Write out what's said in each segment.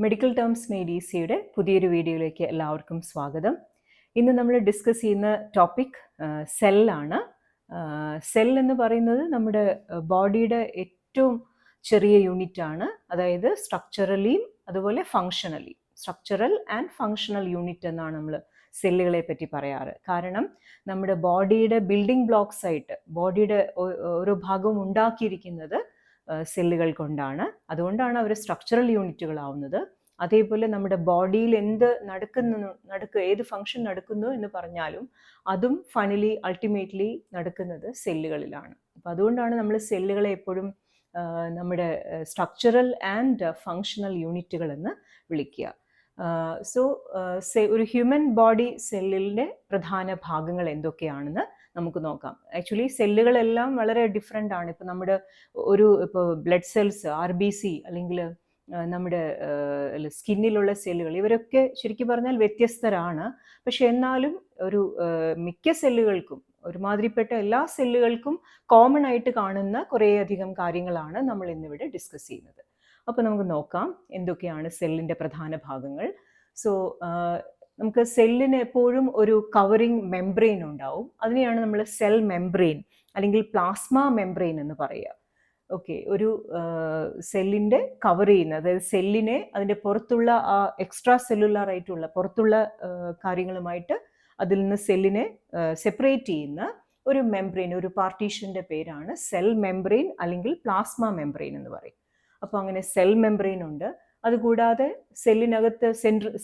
Medical terms made ഈസിയുടെ പുതിയൊരു വീഡിയോയിലേക്ക് എല്ലാവർക്കും സ്വാഗതം. ഇന്ന് നമ്മൾ ഡിസ്കസ് ചെയ്യുന്ന ടോപ്പിക് സെല്ലാണ്. സെൽ എന്ന് പറയുന്നത് നമ്മുടെ ബോഡിയുടെ ഏറ്റവും ചെറിയ യൂണിറ്റാണ്. അതായത് സ്ട്രക്ചറലിയും അതുപോലെ functionally, structural and functional unit എന്നാണ് നമ്മൾ സെല്ലുകളെ പറ്റി പറയാറ്. കാരണം നമ്മുടെ ബോഡിയുടെ ബിൽഡിംഗ് ബ്ലോക്സ് ആയിട്ട് ബോഡിയുടെ ഓരോ ഭാഗവും ഉണ്ടാക്കിയിരിക്കുന്നത് സെല്ലുകൾ കൊണ്ടാണ്. അതുകൊണ്ടാണ് അവർ സ്ട്രക്ചറൽ യൂണിറ്റുകളാവുന്നത്. അതേപോലെ നമ്മുടെ ബോഡിയിൽ എന്ത് ഏത് ഫങ്ഷൻ നടക്കുന്നു എന്ന് പറഞ്ഞാലും അതും ഫൈനലി അൾട്ടിമേറ്റ്ലി നടക്കുന്നത് സെല്ലുകളിലാണ്. അപ്പം അതുകൊണ്ടാണ് നമ്മൾ സെല്ലുകളെ എപ്പോഴും നമ്മുടെ സ്ട്രക്ചറൽ ആൻഡ് ഫങ്ഷണൽ യൂണിറ്റുകൾ എന്ന് വിളിക്കുക. ഒരു ഹ്യൂമൻ ബോഡി സെല്ലിൻ്റെ പ്രധാന ഭാഗങ്ങൾ എന്തൊക്കെയാണെന്ന് നമുക്ക് നോക്കാം. ആക്ച്വലി സെല്ലുകളെല്ലാം വളരെ ഡിഫറെൻ്റ് ആണ്. ഇപ്പോൾ നമ്മുടെ ഇപ്പോൾ ബ്ലഡ് സെൽസ്, RBC, അല്ലെങ്കിൽ നമ്മുടെ സ്കിന്നിലുള്ള സെല്ലുകൾ, ഇവരൊക്കെ ശരിക്കും പറഞ്ഞാൽ വ്യത്യസ്തരാണ്. പക്ഷെ എന്നാലും മിക്ക സെല്ലുകൾക്കും, ഒരുമാതിരിപ്പെട്ട എല്ലാ സെല്ലുകൾക്കും കോമൺ ആയിട്ട് കാണുന്ന കുറേയധികം കാര്യങ്ങളാണ് നമ്മൾ ഇന്നിവിടെ ഡിസ്കസ് ചെയ്യുന്നത്. അപ്പോൾ നമുക്ക് നോക്കാം എന്തൊക്കെയാണ് സെല്ലിൻ്റെ പ്രധാന ഭാഗങ്ങൾ. നമുക്ക് സെല്ലിന് എപ്പോഴും ഒരു കവറിങ് മെംബ്രെയിൻ ഉണ്ടാവും. അതിനെയാണ് നമ്മൾ സെൽ മെംബ്രെയിൻ അല്ലെങ്കിൽ പ്ലാസ്മ മെംബ്രെയിൻ എന്ന് പറയുക. ഓക്കെ, ഒരു സെല്ലിൻ്റെ കവർ ചെയ്യുന്ന, അതായത് സെല്ലിനെ അതിൻ്റെ പുറത്തുള്ള ആ എക്സ്ട്രാ സെല്ലുലാർ ആയിട്ടുള്ള പുറത്തുള്ള കാര്യങ്ങളുമായിട്ട് അതിൽ നിന്ന് സെല്ലിനെ സെപ്പറേറ്റ് ചെയ്യുന്ന ഒരു മെംബ്രെയിൻ, ഒരു പാർട്ടീഷൻ്റെ പേരാണ് സെൽ മെംബ്രെയിൻ അല്ലെങ്കിൽ പ്ലാസ്മ മെംബ്രെയിൻ എന്ന് പറയും. അപ്പോൾ അങ്ങനെ സെൽ മെംബ്രെയിൻ ഉണ്ട്. അതുകൂടാതെ സെല്ലിനകത്ത്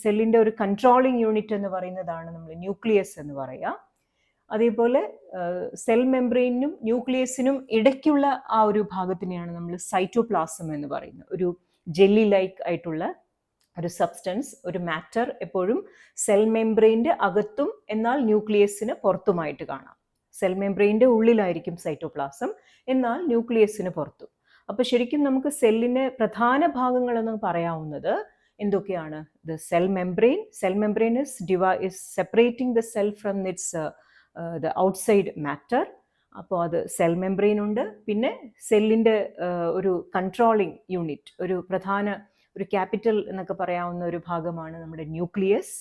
സെല്ലിൻ്റെ ഒരു കൺട്രോളിങ് യൂണിറ്റ് എന്ന് പറയുന്നതാണ് നമ്മൾ ന്യൂക്ലിയസ് എന്ന് പറയുക. അതേപോലെ സെൽ മെംബ്രെയിനും ന്യൂക്ലിയസിനും ഇടയ്ക്കുള്ള ആ ഒരു ഭാഗത്തിനെയാണ് നമ്മൾ സൈറ്റോപ്ലാസം എന്ന് പറയുന്നത്. ഒരു ജെല്ലി ലൈക്ക് ആയിട്ടുള്ള ഒരു സബ്സ്റ്റൻസ്, ഒരു മാറ്റർ എപ്പോഴും സെൽ മെംബ്രെയിൻ്റെ അകത്തും എന്നാൽ ന്യൂക്ലിയസിന് പുറത്തുമായിട്ട് കാണാം. സെൽ മെംബ്രെയിൻ്റെ ഉള്ളിലായിരിക്കും സൈറ്റോപ്ലാസം, എന്നാൽ ന്യൂക്ലിയസിന് പുറത്തും. അപ്പോൾ ശരിക്കും നമുക്ക് സെല്ലിൻ്റെ പ്രധാന ഭാഗങ്ങളെന്ന് പറയാവുന്നത് എന്തൊക്കെയാണ്? The cell membrane is separating the cell from it's the outside matter. അപ്പോൾ അത് സെൽ മെംബ്രെയിൻ ഉണ്ട്. പിന്നെ സെല്ലിൻ്റെ ഒരു കൺട്രോളിങ് യൂണിറ്റ്, ഒരു ക്യാപിറ്റൽ എന്നൊക്കെ പറയാവുന്ന ഒരു ഭാഗമാണ് നമ്മുടെ ന്യൂക്ലിയസ്.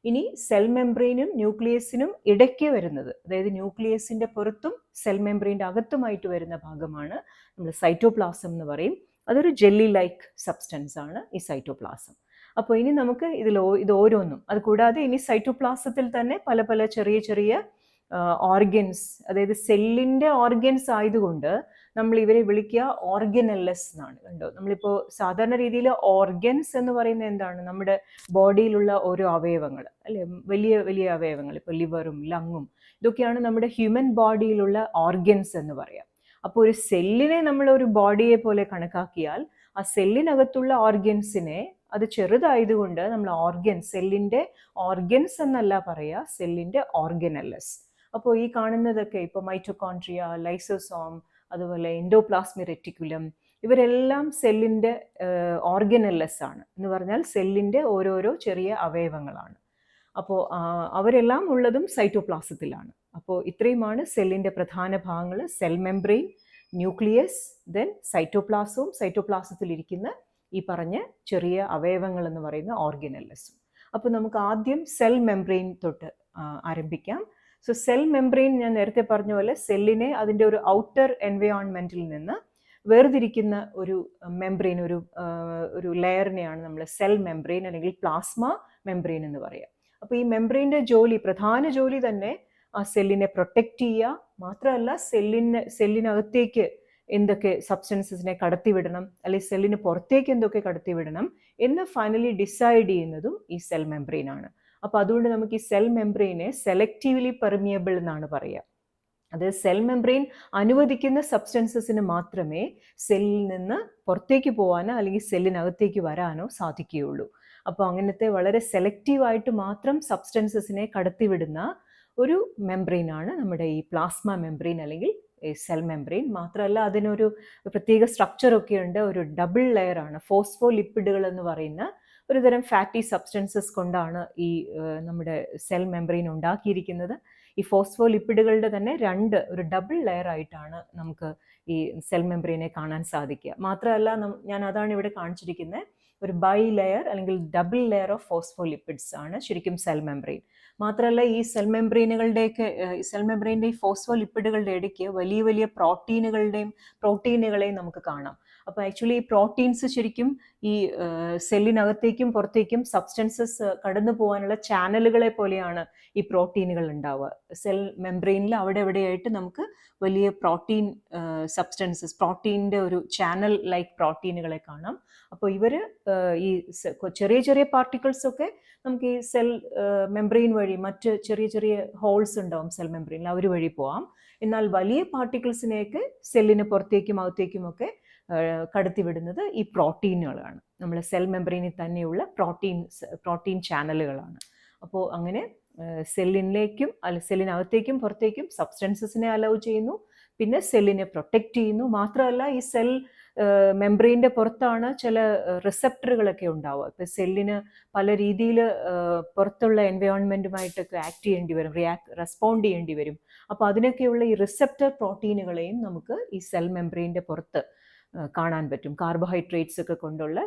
ഇനി സെൽ മെംബ്രെയിനും ന്യൂക്ലിയസിനും ഇടയ്ക്ക് വരുന്നത്, അതായത് ന്യൂക്ലിയസിൻ്റെ പുറത്തും സെൽ മെംബ്രെയിൻ്റെ അകത്തുമായിട്ട് വരുന്ന ഭാഗമാണ് നമ്മൾ സൈറ്റോപ്ലാസം എന്ന് പറയും. അതൊരു ജെല്ലി ലൈക്ക് സബ്സ്റ്റൻസ് ആണ് ഈ സൈറ്റോപ്ലാസം. അപ്പോൾ ഇനി നമുക്ക് ഇത് ഓരോന്നും, അത് കൂടാതെ ഇനി സൈറ്റോപ്ലാസത്തിൽ തന്നെ പല പല ചെറിയ ചെറിയ ഓർഗൻസ്, അതായത് സെല്ലിൻ്റെ ഓർഗൻസ് ആയതുകൊണ്ട് നമ്മൾ ഇവരെ വിളിക്കുക ഓർഗനല്ലസ് എന്നാണ്. കണ്ടോ, നമ്മളിപ്പോൾ സാധാരണ രീതിയിൽ ഓർഗൻസ് എന്ന് പറയുന്നത് എന്താണ്? നമ്മുടെ ബോഡിയിലുള്ള ഓരോ അവയവങ്ങൾ, അല്ലെ, വലിയ വലിയ അവയവങ്ങൾ, ഇപ്പോൾ ലിവറും ലങ്ങും, ഇതൊക്കെയാണ് നമ്മുടെ ഹ്യൂമൻ ബോഡിയിലുള്ള ഓർഗൻസ് എന്ന് പറയാം. അപ്പോൾ ഒരു സെല്ലിനെ നമ്മൾ ഒരു ബോഡിയെ പോലെ കണക്കാക്കിയാൽ ആ സെല്ലിനകത്തുള്ള ഓർഗൻസിനെ, അത് ചെറുതായതുകൊണ്ട് നമ്മൾ സെല്ലിൻ്റെ ഓർഗൻസ് എന്നല്ല പറയുക, സെല്ലിൻ്റെ ഓർഗനല്ലസ്. അപ്പോൾ ഈ കാണുന്നതൊക്കെ ഇപ്പോൾ മൈറ്റോകോൺട്രിയ, ലൈസോസോം, അതുപോലെ എൻഡോപ്ലാസ്മിക് റെറ്റിക്കുലം, ഇവരെല്ലാം സെല്ലിൻ്റെ ഓർഗനല്ലസ് ആണ്. എന്ന് പറഞ്ഞാൽ സെല്ലിൻ്റെ ഓരോരോ ചെറിയ അവയവങ്ങളാണ്. അപ്പോൾ അവരെല്ലാം ഉള്ളതും സൈറ്റോപ്ലാസത്തിലാണ്. അപ്പോൾ ഇത്രയുമാണ് സെല്ലിൻ്റെ പ്രധാന ഭാഗങ്ങൾ: സെൽ മെംബ്രെയിൻ, ന്യൂക്ലിയസ്, ദെൻ സൈറ്റോപ്ലാസവും സൈറ്റോപ്ലാസത്തിലിരിക്കുന്ന ഈ പറഞ്ഞ ചെറിയ അവയവങ്ങൾ എന്ന് പറയുന്ന ഓർഗനല്ലസും. അപ്പോൾ നമുക്ക് ആദ്യം സെൽ മെംബ്രെയിൻ തൊട്ട് ആരംഭിക്കാം. സെൽ മെംബ്രെയിൻ, ഞാൻ നേരത്തെ പറഞ്ഞ പോലെ, സെല്ലിനെ അതിൻ്റെ ഒരു ഔട്ടർ എൻവയോൺമെൻറ്റിൽ നിന്ന് വേർതിരിക്കുന്ന ഒരു മെംബ്രെയിൻ, ഒരു ലെയറിനെയാണ് നമ്മൾ സെൽ മെംബ്രെയിൻ അല്ലെങ്കിൽ പ്ലാസ്മ മെംബ്രെയിൻ എന്ന് പറയുക. അപ്പോൾ ഈ മെംബ്രെയിൻ്റെ പ്രധാന ജോലി തന്നെ ആ സെല്ലിനെ പ്രൊട്ടക്റ്റ് ചെയ്യുക മാത്രമല്ല, സെല്ലിനകത്തേക്ക് എന്തൊക്കെ സബ്സ്റ്റൻസസിനെ കടത്തിവിടണം, അല്ലെങ്കിൽ സെല്ലിന് പുറത്തേക്ക് എന്തൊക്കെ കടത്തിവിടണം എന്ന് ഫൈനലി ഡിസൈഡ് ചെയ്യുന്നതും ഈ സെൽ മെംബ്രെയിൻ ആണ്. അപ്പോൾ അതുകൊണ്ട് നമുക്ക് ഈ സെൽ മെംബ്രെയിനെ സെലക്റ്റീവ്ലി പെർമിയബിൾ എന്നാണ് പറയുക. അത് സെൽ മെംബ്രെയിൻ അനുവദിക്കുന്ന സബ്സ്റ്റൻസസിന് മാത്രമേ സെല്ലിൽ നിന്ന് പുറത്തേക്ക് പോകാനോ അല്ലെങ്കിൽ സെല്ലിനകത്തേക്ക് വരാനോ സാധിക്കുകയുള്ളൂ. അപ്പോൾ അങ്ങനത്തെ വളരെ സെലക്റ്റീവായിട്ട് മാത്രം സബ്സ്റ്റൻസസിനെ കടത്തിവിടുന്ന ഒരു മെംബ്രെയിനാണ് നമ്മുടെ ഈ പ്ലാസ്മ മെംബ്രെയിൻ അല്ലെങ്കിൽ സെൽ മെംബ്രെയിൻ. മാത്രമല്ല, അതിനൊരു പ്രത്യേക സ്ട്രക്ചറൊക്കെ ഉണ്ട്. ഒരു ഡബിൾ ലെയറാണ്. ഫോസ്ഫോലിപ്പിഡുകൾ എന്ന് പറയുന്ന ഒരു തരം ഫാറ്റി സബ്സ്റ്റൻസസ് കൊണ്ടാണ് ഈ നമ്മുടെ സെൽ മെംബ്രെയിൻ ഉണ്ടാക്കിയിരിക്കുന്നത്. ഈ ഫോസ്ഫോലിപ്പിഡുകളുടെ തന്നെ ഒരു ഡബിൾ ലെയർ ആയിട്ടാണ് നമുക്ക് ഈ സെൽ മെംബ്രെയിനെ കാണാൻ സാധിക്കുക. മാത്രമല്ല, ഞാൻ അതാണ് ഇവിടെ കാണിച്ചിരിക്കുന്നത്, ഒരു ബൈ ലെയർ അല്ലെങ്കിൽ ഡബിൾ ലെയർ ഓഫ് ഫോസ്ഫോലിപ്പിഡ്സ് ആണ് ശരിക്കും സെൽ മെംബ്രെയിൻ. മാത്രമല്ല ഈ സെൽ മെംബ്രെയിൻ്റെ ഈ ഫോസ്ഫോലിപ്പിഡുകളുടെ ഇടയ്ക്ക് വലിയ വലിയ പ്രോട്ടീനുകളെയും നമുക്ക് കാണാം. അപ്പോൾ ആക്ച്വലി ഈ പ്രോട്ടീൻസ് ശരിക്കും ഈ സെല്ലിനകത്തേക്കും പുറത്തേക്കും സബ്സ്റ്റൻസസ് കടന്നു പോകാനുള്ള ചാനലുകളെ പോലെയാണ് ഈ പ്രോട്ടീനുകൾ ഉണ്ടാവുക. സെൽ മെംബ്രെയിനിൽ അവിടെ എവിടെയായിട്ട് നമുക്ക് വലിയ പ്രോട്ടീൻ സബ്സ്റ്റൻസസ്, പ്രോട്ടീൻ്റെ ഒരു ചാനൽ ലൈക്ക് പ്രോട്ടീനുകളെ കാണാം. അപ്പോൾ ഇവർ ഈ ചെറിയ ചെറിയ പാർട്ടിക്കിൾസൊക്കെ നമുക്ക് ഈ സെൽ മെംബ്രെയിൻ വഴി, മറ്റ് ചെറിയ ചെറിയ ഹോൾസ് ഉണ്ടാവും സെൽ മെംബ്രെയിനിൽ, അവർ വഴി പോവാം. എന്നാൽ വലിയ പാർട്ടിക്കിൾസിനെയൊക്കെ സെല്ലിന് പുറത്തേക്കും അകത്തേക്കുമൊക്കെ കടത്തിവിടുന്നത് ഈ പ്രോട്ടീനുകളാണ്. നമ്മുടെ സെൽ മെംബ്രെയിനിൽ തന്നെയുള്ള പ്രോട്ടീൻ ചാനലുകളാണ്. അപ്പോൾ അങ്ങനെ സെല്ലിനകത്തേക്കും പുറത്തേക്കും സബ്സ്റ്റൻസസിനെ അലൗ ചെയ്യുന്നു, പിന്നെ സെല്ലിനെ പ്രൊട്ടക്റ്റ് ചെയ്യുന്നു. മാത്രമല്ല ഈ സെൽ മെംബ്രെയിൻ്റെ പുറത്താണ് ചില റിസപ്റ്ററുകളൊക്കെ ഉണ്ടാവുക. ഇപ്പോൾ സെല്ലിന് പല രീതിയിൽ പുറത്തുള്ള എൻവയോൺമെൻറ്റുമായിട്ടൊക്കെ ആക്ട് ചെയ്യേണ്ടി വരും, റെസ്പോണ്ട് ചെയ്യേണ്ടി വരും. അപ്പോൾ അതിനൊക്കെയുള്ള ഈ റിസപ്റ്റർ പ്രോട്ടീനുകളെയും നമുക്ക് ഈ സെൽ മെംബ്രെയിൻ്റെ പുറത്ത് കാണാൻ പറ്റും. കാർബോഹൈഡ്രേറ്റ്സ് ഒക്കെ കൊണ്ടുള്ള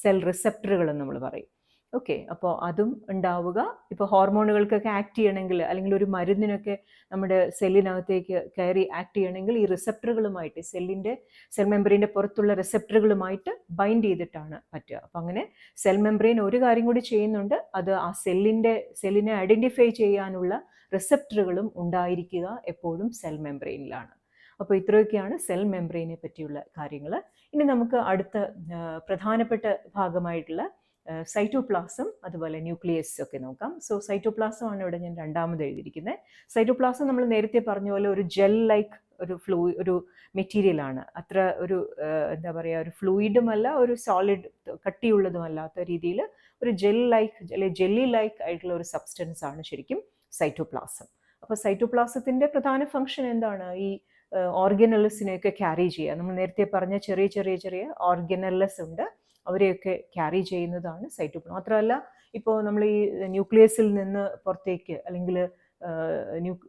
സെൽ റിസപ്റ്ററുകൾ നമ്മൾ പറയും. ഓക്കെ, അപ്പോൾ അതും ഉണ്ടാവുക. ഇപ്പോൾ ഹോർമോണുകൾക്കൊക്കെ ആക്ട് ചെയ്യണമെങ്കിൽ, അല്ലെങ്കിൽ ഒരു മരുന്നിനൊക്കെ നമ്മുടെ സെല്ലിനകത്തേക്ക് കയറി ആക്ട് ചെയ്യണമെങ്കിൽ ഈ റിസപ്റ്ററുകളുമായിട്ട്, സെൽ മെംബ്രെയിൻ്റെ പുറത്തുള്ള റിസപ്റ്ററുകളുമായിട്ട് ബൈൻഡ് ചെയ്തിട്ടാണ് പറ്റുക. അപ്പം അങ്ങനെ സെൽ മെംബ്രെയിൻ ഒരു കാര്യം കൂടി ചെയ്യുന്നുണ്ട്, അത് ആ സെല്ലിനെ ഐഡൻറ്റിഫൈ ചെയ്യാനുള്ള റിസപ്റ്ററുകളും ഉണ്ടായിരിക്കുക എപ്പോഴും സെൽ മെംബ്രെയിനിലാണ്. അപ്പോൾ ഇത്രയൊക്കെയാണ് സെൽ മെംബ്രെയിനെ പറ്റിയുള്ള കാര്യങ്ങൾ. ഇനി നമുക്ക് അടുത്ത പ്രധാനപ്പെട്ട ഭാഗമായിട്ടുള്ള സൈറ്റോപ്ലാസം അതുപോലെ ന്യൂക്ലിയസ് ഒക്കെ നോക്കാം. സോ സൈറ്റോപ്ലാസം ആണ് ഇവിടെ ഞാൻ രണ്ടാമത് എഴുതിയിരിക്കുന്നത്. സൈറ്റോപ്ലാസം നമ്മൾ നേരത്തെ പറഞ്ഞ പോലെ ഒരു ജെൽ ലൈക്ക് ഒരു മെറ്റീരിയലാണ്. അത്ര ഒരു എന്താ പറയുക, ഒരു ഫ്ലൂയിഡുമല്ല, ഒരു സോളിഡ് കട്ടിയുള്ളതുമല്ലാത്ത രീതിയിൽ ഒരു ജെല്ലി ലൈക്ക് ആയിട്ടുള്ള ഒരു സബ്സ്റ്റൻസ് ആണ് ശരിക്കും സൈറ്റോപ്ലാസം. അപ്പോൾ സൈറ്റോപ്ലാസത്തിൻ്റെ പ്രധാന ഫംഗ്ഷൻ എന്താണ്? ഈ ഓർഗനൽസിനെയൊക്കെ ക്യാരി ചെയ്യുക. നമ്മൾ നേരത്തെ പറഞ്ഞ ചെറിയ ചെറിയ ചെറിയ ഓർഗനൽസ് ഉണ്ട്, അവരെയൊക്കെ ക്യാരി ചെയ്യുന്നതാണ് സൈറ്റോപ്ലാസം. മാത്രമല്ല ഇപ്പോൾ നമ്മൾ ഈ ന്യൂക്ലിയസിൽ നിന്ന് പുറത്തേക്ക് അല്ലെങ്കിൽ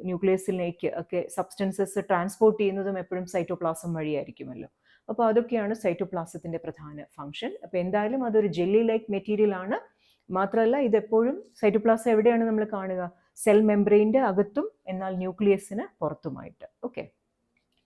ന്യൂക്ലിയസിലേക്ക് ഒക്കെ സബ്സ്റ്റൻസസ് ട്രാൻസ്പോർട്ട് ചെയ്യുന്നതും എപ്പോഴും സൈറ്റോപ്ലാസം വഴിയായിരിക്കുമല്ലോ. അപ്പോൾ അതൊക്കെയാണ് സൈറ്റോപ്ലാസത്തിൻ്റെ പ്രധാന ഫംഗ്ഷൻ. അപ്പോൾ എന്തായാലും അതൊരു ജെല്ലി ലൈക്ക് മെറ്റീരിയൽ ആണ്. മാത്രമല്ല ഇതെപ്പോഴും സൈറ്റോപ്ലാസം എവിടെയാണ് നമ്മൾ കാണുക? സെൽ മെംബ്രെയിൻ്റെ അകത്തും എന്നാൽ ന്യൂക്ലിയസിന് പുറത്തുമായിട്ട്. ഓക്കെ,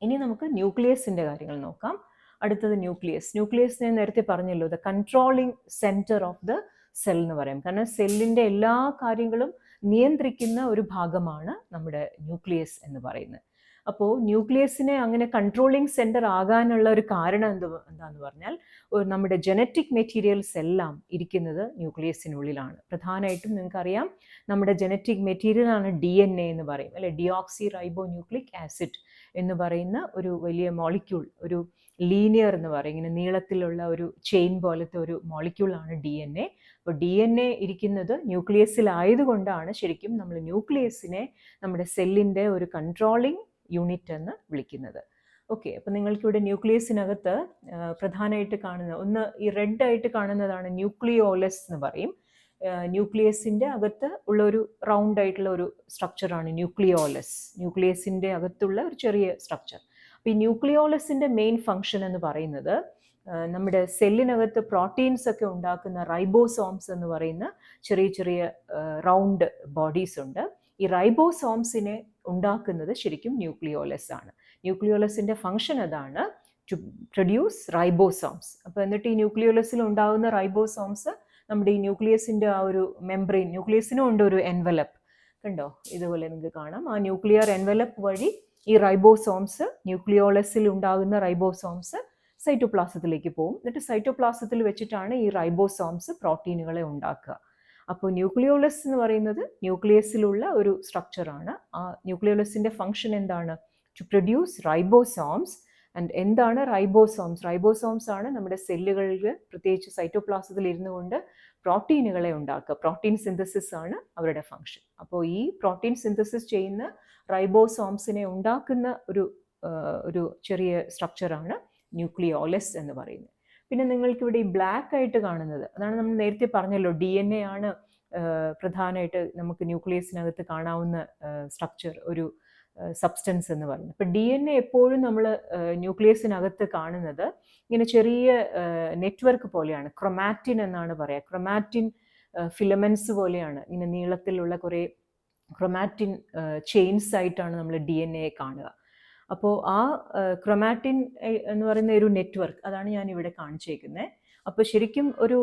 ഇനി നമുക്ക് ന്യൂക്ലിയസിൻ്റെ കാര്യങ്ങൾ നോക്കാം. അടുത്തത് ന്യൂക്ലിയസ് ഞാൻ നേരത്തെ പറഞ്ഞല്ലോ, the controlling centre of the cell എന്ന് പറയും. കാരണം സെല്ലിൻ്റെ എല്ലാ കാര്യങ്ങളും നിയന്ത്രിക്കുന്ന ഒരു ഭാഗമാണ് നമ്മുടെ ന്യൂക്ലിയസ് എന്ന് പറയുന്നത്. അപ്പോൾ ന്യൂക്ലിയസിനെ അങ്ങനെ കൺട്രോളിങ് സെൻറ്റർ ആകാനുള്ള ഒരു കാരണം എന്താന്ന് പറഞ്ഞാൽ, നമ്മുടെ ജനറ്റിക് മെറ്റീരിയൽസ് എല്ലാം ഇരിക്കുന്നത് ന്യൂക്ലിയസിനുള്ളിലാണ്. പ്രധാനമായിട്ടും നിങ്ങൾക്കറിയാം, നമ്മുടെ ജനറ്റിക് മെറ്റീരിയലാണ് DNA എന്ന് പറയും അല്ലെ, ഡിയോക്സി റൈബോ ന്യൂക്ലിക് ആസിഡ് എന്ന് പറയുന്ന ഒരു വലിയ മോളിക്യൂൾ, ഒരു ലീനിയർ എന്ന് പറയും, ഇങ്ങനെ നീളത്തിലുള്ള ഒരു ചെയിൻ പോലത്തെ ഒരു മോളിക്യൂളാണ് DNA. അപ്പോൾ DNA ഇരിക്കുന്നത് ന്യൂക്ലിയസിലായതുകൊണ്ടാണ് ശരിക്കും നമ്മൾ ന്യൂക്ലിയസിനെ നമ്മുടെ സെല്ലിൻ്റെ ഒരു കൺട്രോളിങ് യൂണിറ്റ് എന്ന് വിളിക്കുന്നത്. ഓക്കെ, അപ്പോൾ നിങ്ങൾക്കിവിടെ ന്യൂക്ലിയസിനകത്ത് പ്രധാനമായിട്ട് കാണുന്ന ഒന്ന്, ഈ റെഡ് ആയിട്ട് കാണുന്നതാണ് ന്യൂക്ലിയോലസ് എന്ന് പറയും. ന്യൂക്ലിയസിൻ്റെ അകത്ത് ഉള്ള ഒരു റൗണ്ട് ആയിട്ടുള്ള ഒരു സ്ട്രക്ചറാണ് ന്യൂക്ലിയോലസ്. ന്യൂക്ലിയസിൻ്റെ അകത്തുള്ള ഒരു ചെറിയ സ്ട്രക്ചർ. അപ്പോൾ ഈ ന്യൂക്ലിയോലസിൻ്റെ മെയിൻ ഫംഗ്ഷൻ എന്ന് പറയുന്നത്, നമ്മുടെ സെല്ലിനകത്ത് പ്രോട്ടീൻസ് ഒക്കെ ഉണ്ടാക്കുന്ന റൈബോസോംസ് എന്ന് പറയുന്ന ചെറിയ ചെറിയ റൗണ്ട് ബോഡീസ് ഉണ്ട്. ഈ റൈബോസോംസിനെ ഉണ്ടാക്കുന്നത് ശരിക്കും ന്യൂക്ലിയോലസ് ആണ്. ന്യൂക്ലിയോലസിൻ്റെ ഫംഗ്ഷൻ അതാണ്, ടു പ്രൊഡ്യൂസ് റൈബോസോംസ്. അപ്പോൾ എന്നിട്ട് ഈ ന്യൂക്ലിയോലസിൽ ഉണ്ടാകുന്ന റൈബോസോംസ് നമ്മുടെ ഈ ന്യൂക്ലിയസിൻ്റെ ആ ഒരു മെംബ്രെയിൻ, ന്യൂക്ലിയസിനും ഉണ്ട് ഒരു എൻവലപ്പ്, കണ്ടോ ഇതുപോലെ നിങ്ങൾക്ക് കാണാം. ആ ന്യൂക്ലിയർ എൻവലപ്പ് വഴി ഈ റൈബോസോംസ്, ന്യൂക്ലിയോളസിൽ ഉണ്ടാകുന്ന റൈബോസോംസ് സൈറ്റോപ്ലാസത്തിലേക്ക് പോകും. എന്നിട്ട് സൈറ്റോപ്ലാസത്തിൽ വെച്ചിട്ടാണ് ഈ റൈബോസോംസ് പ്രോട്ടീനുകളെ ഉണ്ടാക്കുക. അപ്പോൾ ന്യൂക്ലിയോലസ് എന്ന് പറയുന്നത് ന്യൂക്ലിയസിലുള്ള ഒരു സ്ട്രക്ചറാണ്. ആ ന്യൂക്ലിയോലസിൻ്റെ ഫംഗ്ഷൻ എന്താണ്? To produce ribosomes. ആൻഡ് എന്താണ് റൈബോസോംസ്? റൈബോസോംസ് ആണ് നമ്മുടെ സെല്ലുകളിൽ, പ്രത്യേകിച്ച് സൈറ്റോപ്ലാസത്തിൽ ഇരുന്നു കൊണ്ട് പ്രോട്ടീനുകളെ ഉണ്ടാക്കുക. പ്രോട്ടീൻ സിന്തസിസ് ആണ് അവരുടെ ഫംഗ്ഷൻ. അപ്പോൾ ഈ പ്രോട്ടീൻ സിന്തസിസ് ചെയ്യുന്ന റൈബോസോംസിനെ ഉണ്ടാക്കുന്ന ഒരു ചെറിയ സ്ട്രക്ചറാണ് ന്യൂക്ലിയോലസ് എന്ന് പറയുന്നത്. പിന്നെ നിങ്ങൾക്കിവിടെ ഈ ബ്ലാക്ക് ആയിട്ട് കാണുന്നത്, അതാണ് നമ്മൾ നേരത്തെ പറഞ്ഞല്ലോ, DNA ആണ് പ്രധാനമായിട്ട് നമുക്ക് ന്യൂക്ലിയസിനകത്ത് കാണാവുന്ന സ്ട്രക്ചർ, ഒരു സബ്സ്റ്റൻസ് എന്ന് പറയുന്നത്. ഇപ്പോൾ DNA എപ്പോഴും നമ്മൾ ന്യൂക്ലിയസിനകത്ത് കാണുന്നത് ഇങ്ങനെ ചെറിയ നെറ്റ്വർക്ക് പോലെയാണ്. ക്രൊമാറ്റിൻ എന്നാണ് പറയുക. ക്രൊമാറ്റിൻ ഫിലമെൻറ്റ്സ് പോലെയാണ്, ഇങ്ങനെ നീളത്തിലുള്ള കുറേ ക്രൊമാറ്റിൻ ചെയിൻസ് ആയിട്ടാണ് നമ്മൾ DNA കാണുക. അപ്പോൾ ആ ക്രൊമാറ്റിൻ എന്ന് പറയുന്ന ഒരു നെറ്റ്വർക്ക്, അതാണ് ഞാൻ ഇവിടെ കാണിച്ചേക്കുന്നത്. അപ്പോൾ ശരിക്കും ഒരു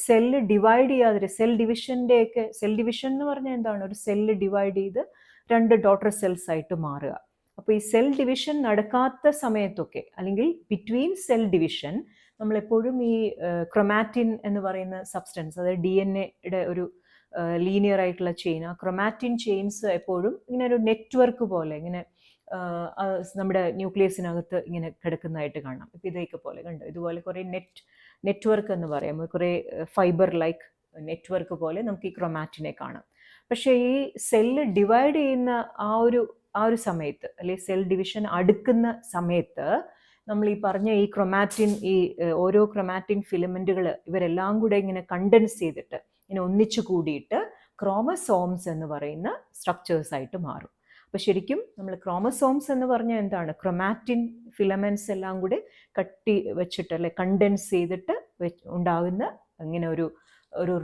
സെല്ല് ഡിവൈഡ് ചെയ്യാതെ, സെൽ ഡിവിഷൻ എന്ന് പറഞ്ഞാൽ എന്താണ്, ഒരു സെല്ല് ഡിവൈഡ് ചെയ്ത് 2 ഡോട്ടർ സെൽസ് ആയിട്ട് മാറുക. അപ്പോൾ ഈ സെൽ ഡിവിഷൻ നടക്കാത്ത സമയത്തൊക്കെ, അല്ലെങ്കിൽ ബിറ്റ്വീൻ സെൽ ഡിവിഷൻ, നമ്മളെപ്പോഴും ഈ ക്രൊമാറ്റിൻ എന്ന് പറയുന്ന സബ്സ്റ്റൻസ്, അതായത് DNA ഒരു ലീനിയർ ആയിട്ടുള്ള ചെയിൻ, ആ ക്രൊമാറ്റിൻ ചെയിൻസ് എപ്പോഴും ഇങ്ങനെ ഒരു നെറ്റ്വർക്ക് പോലെ ഇങ്ങനെ നമ്മുടെ ന്യൂക്ലിയസിനകത്ത് ഇങ്ങനെ കിടക്കുന്നതായിട്ട് കാണാം. ഇപ്പം ഇതൊക്കെ പോലെ കണ്ടോ, ഇതുപോലെ കുറേ നെറ്റ്വർക്ക് എന്ന് പറയാം, കുറേ ഫൈബർ ലൈക്ക് നെറ്റ്വർക്ക് പോലെ നമുക്ക് ഈ ക്രൊമാറ്റിനെ കാണാം. പക്ഷേ ഈ സെല്ല് ഡിവൈഡ് ചെയ്യുന്ന ആ ഒരു സമയത്ത്, അല്ലെങ്കിൽ സെൽ ഡിവിഷൻ അടുക്കുന്ന സമയത്ത്, നമ്മൾ ഈ പറഞ്ഞ ഈ ക്രൊമാറ്റിൻ, ഈ ഓരോ ക്രൊമാറ്റിൻ ഫിലമെൻറ്റുകൾ ഇവരെല്ലാം കൂടെ ഇങ്ങനെ കണ്ടൻസ് ചെയ്തിട്ട് ഇങ്ങനെ ഒന്നിച്ചു കൂടിയിട്ട് ക്രോമസോംസ് എന്ന് പറയുന്ന സ്ട്രക്ചേഴ്സ് ആയിട്ട് മാറും. അപ്പോൾ ശരിക്കും നമ്മൾ ക്രോമസോംസ് എന്ന് പറഞ്ഞാൽ എന്താണ്, ക്രൊമാറ്റിൻ ഫിലമെൻറ്റ്സ് എല്ലാം കൂടെ കട്ടി വെച്ചിട്ട്, അല്ലെ കണ്ടൻസ് ചെയ്തിട്ട് ഉണ്ടാകുന്ന ഇങ്ങനെ ഒരു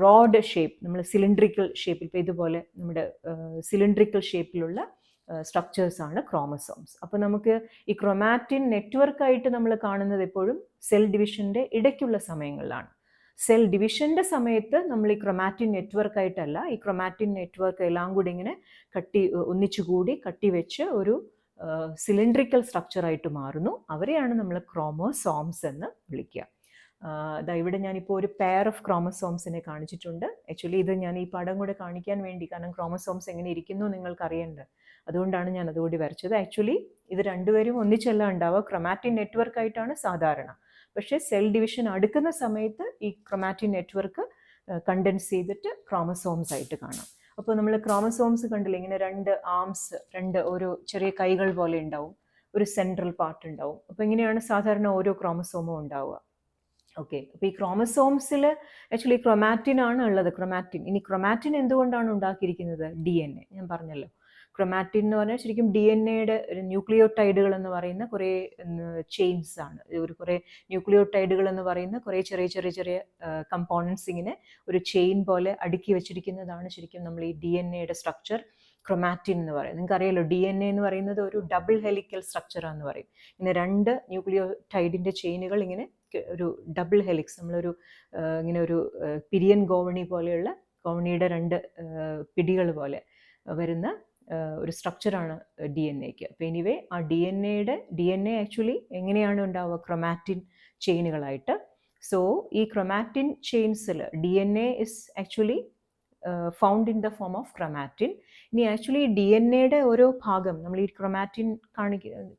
റോഡ് ഷേപ്പ്, നമ്മൾ സിലിണ്ട്രിക്കൽ ഷേപ്പിൽ, ഇപ്പോൾ ഇതുപോലെ നമ്മുടെ സിലിണ്ട്രിക്കൽ ഷേപ്പിലുള്ള സ്ട്രക്ചേഴ്സാണ് ക്രോമസോംസ്. അപ്പോൾ നമുക്ക് ഈ ക്രൊമാറ്റിൻ നെറ്റ്വർക്കായിട്ട് നമ്മൾ കാണുന്നത് എപ്പോഴും സെൽ ഡിവിഷൻ്റെ ഇടയ്ക്കുള്ള സമയങ്ങളിലാണ്. സെൽ ഡിവിഷൻ്റെ സമയത്ത് നമ്മൾ ഈ ക്രൊമാറ്റിൻ നെറ്റ്വർക്കായിട്ടല്ല, ഈ ക്രൊമാറ്റിൻ നെറ്റ്വർക്ക് എല്ലാം കൂടി ഇങ്ങനെ ഒന്നിച്ചുകൂടി കട്ടിവെച്ച് ഒരു സിലിണ്ട്രിക്കൽ സ്ട്രക്ചറായിട്ട് മാറുന്നു. അവരെയാണ് നമ്മൾ ക്രോമോസോംസ് എന്ന് വിളിക്കുക. ഇവിടെ ഞാനിപ്പോൾ ഒരു പെയർ ഓഫ് ക്രോമസോംസിനെ കാണിച്ചിട്ടുണ്ട്. ആക്ച്വലി ഇത് ഞാൻ ഈ പടം കൂടെ കാണിക്കാൻ വേണ്ടി, കാരണം ക്രോമസോംസ് എങ്ങനെ ഇരിക്കുന്നു നിങ്ങൾക്ക് അറിയേണ്ടത്, അതുകൊണ്ടാണ് ഞാൻ അതുകൂടി വരച്ചത്. ആക്ച്വലി ഇത് രണ്ടുപേരും ഒന്നിച്ചല്ല ഉണ്ടാവുക, ക്രൊമാറ്റിൻ നെറ്റ്വർക്കായിട്ടാണ് സാധാരണ. പക്ഷേ സെൽ ഡിവിഷൻ അടുക്കുന്ന സമയത്ത് ഈ ക്രൊമാറ്റിൻ നെറ്റ്വർക്ക് കണ്ടൻസ് ചെയ്തിട്ട് ക്രോമസോംസ് ആയിട്ട് കാണാം. അപ്പോൾ നമ്മൾ ക്രോമസോംസ് കണ്ടില്ല, ഇങ്ങനെ 2 ആംസ്, 2 ഓരോ ചെറിയ കൈകൾ പോലെ ഉണ്ടാവും, ഒരു സെൻട്രൽ പാർട്ട് ഉണ്ടാവും. അപ്പോൾ ഇങ്ങനെയാണ് സാധാരണ ഓരോ ക്രോമസോമും ഉണ്ടാവുക. ഓക്കെ, അപ്പോൾ ഈ ക്രോമസോംസിൽ ആക്ച്വലി ക്രൊമാറ്റിൻ ആണ് ഉള്ളത്. ഇനി ക്രൊമാറ്റിൻ എന്തുകൊണ്ടാണ് ഉണ്ടാക്കിയിരിക്കുന്നത്? DNA. ഞാൻ പറഞ്ഞല്ലോ, ക്രൊമാറ്റിൻ എന്ന് പറഞ്ഞാൽ ശരിക്കും DNA-യുടെ ന്യൂക്ലിയോടൈഡുകൾ എന്ന് പറയുന്ന കുറേ ചെയിൻസ് ആണ്. കുറേ ന്യൂക്ലിയോടൈഡുകൾ എന്ന് പറയുന്ന കുറേ ചെറിയ കമ്പോണൻസ് ഇങ്ങനെ ഒരു ചെയിൻ പോലെ അടുക്കി വെച്ചിരിക്കുന്നതാണ് ശരിക്കും നമ്മൾ ഈ DNA-യുടെ സ്ട്രക്ചർ, ക്രൊമാറ്റിൻ എന്ന് പറയും. നിങ്ങൾക്ക് അറിയാലോ, DNA എന്ന് പറയുന്നത് ഒരു ഡബിൾ ഹെലിക്കൽ സ്ട്രക്ചറാന്ന് പറയും. ഇങ്ങനെ 2 ന്യൂക്ലിയോടൈഡിൻ്റെ ചെയിനുകൾ ഇങ്ങനെ ഒരു ഡബിൾ ഹെലിക്സ്, നമ്മളൊരു ഇങ്ങനെ ഒരു പിരിയൻ ഗോവണിയുടെ 2 പിടികൾ പോലെ വരുന്ന ഒരു സ്ട്രക്ചറാണ് DNA-ക്ക്. അപ്പോൾ എനിവേ ആ DNA ആക്ച്വലി എങ്ങനെയാണ് ഉണ്ടാവുക? ക്രൊമാറ്റിൻ ചെയിനുകളായിട്ട്. സോ ഈ ക്രൊമാറ്റിൻ ചെയിൻസിൽ DNA is actually found in the form of chromatin. ഇനി ആക്ച്വലി DNA-യുടെ ഓരോ ഭാഗം, നമ്മൾ ഈ ക്രൊമാറ്റിൻ